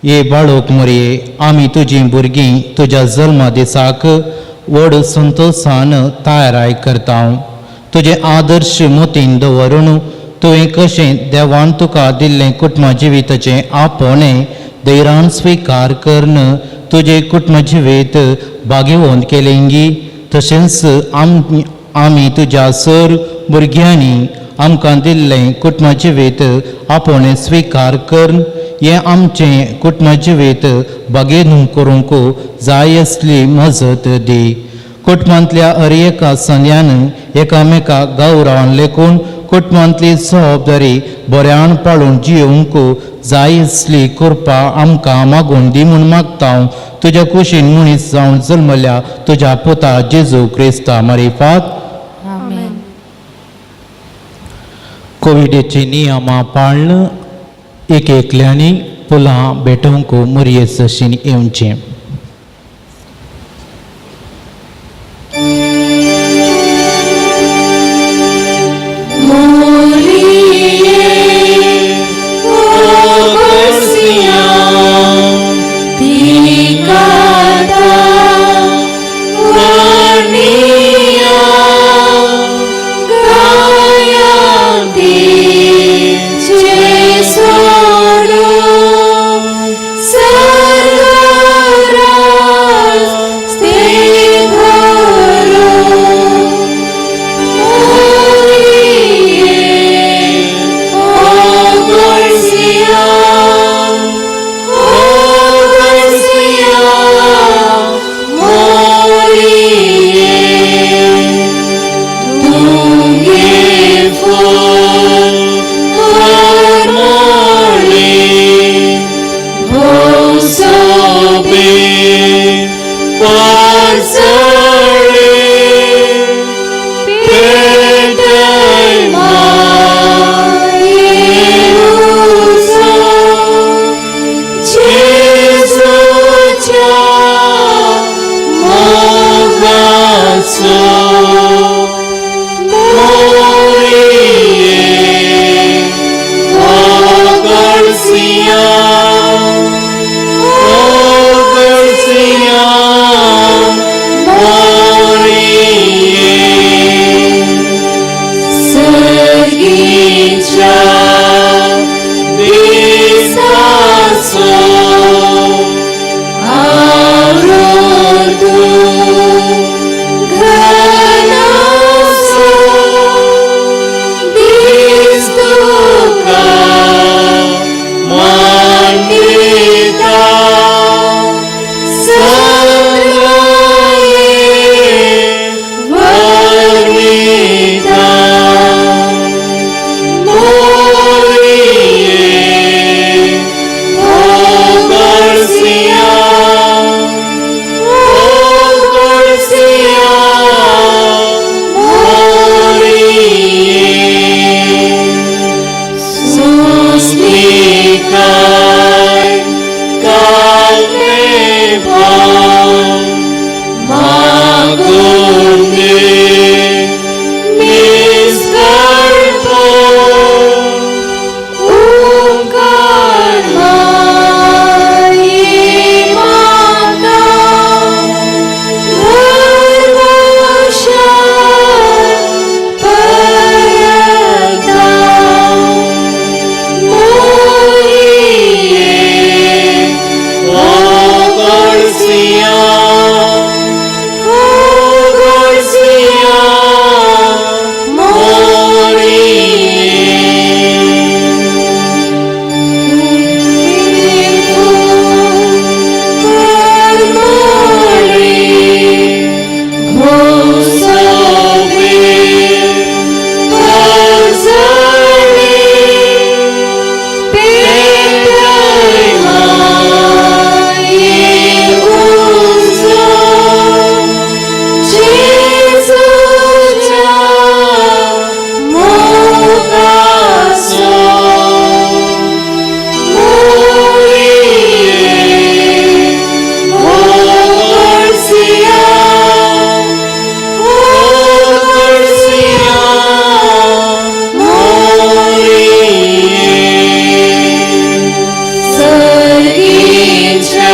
ये बाळोक मरये, आमी तुजीं भुरगीं तुज्या जल्मा दिसाक व्हड संतोशान तयाराय करता. तुजे आदर्श मोतीन दवरून तुवें कशें देवान तुका दिल्लें कुटुंबा जिविताचें आपोवणें धैर्यान स्विकार करन तुजे कुटुंबा जिवीत बागेवंत केलेंगी. तशेंच आमी तुज्या सर भुरग्यांनी आमकां दिल्लें कुटुंबा जिवीत आपोवणें स्विकार करन हें आमचें कुटुंबा जिवीत बागेन करूंक जाय आसली मजत दी. कुटुंबांतल्या हर एका संद्यान एकामेकाक गौरवान लेखून कुटुंबांतली जबाबदारी बऱ्यान पाळून जियोंक जाय आसली कृपा आमकां मागून दी म्हूण मागता. तुज्या कुशीन मनीस जावन जल्मल्या तुज्या पुता जेजू क्रिस्ता मारिफात. आमेन. कोविडची नियमां पाळन एक एकल्यांनी फुलां भेटोवंक मरये सशीन येवचें. ती काता सर्गीच्या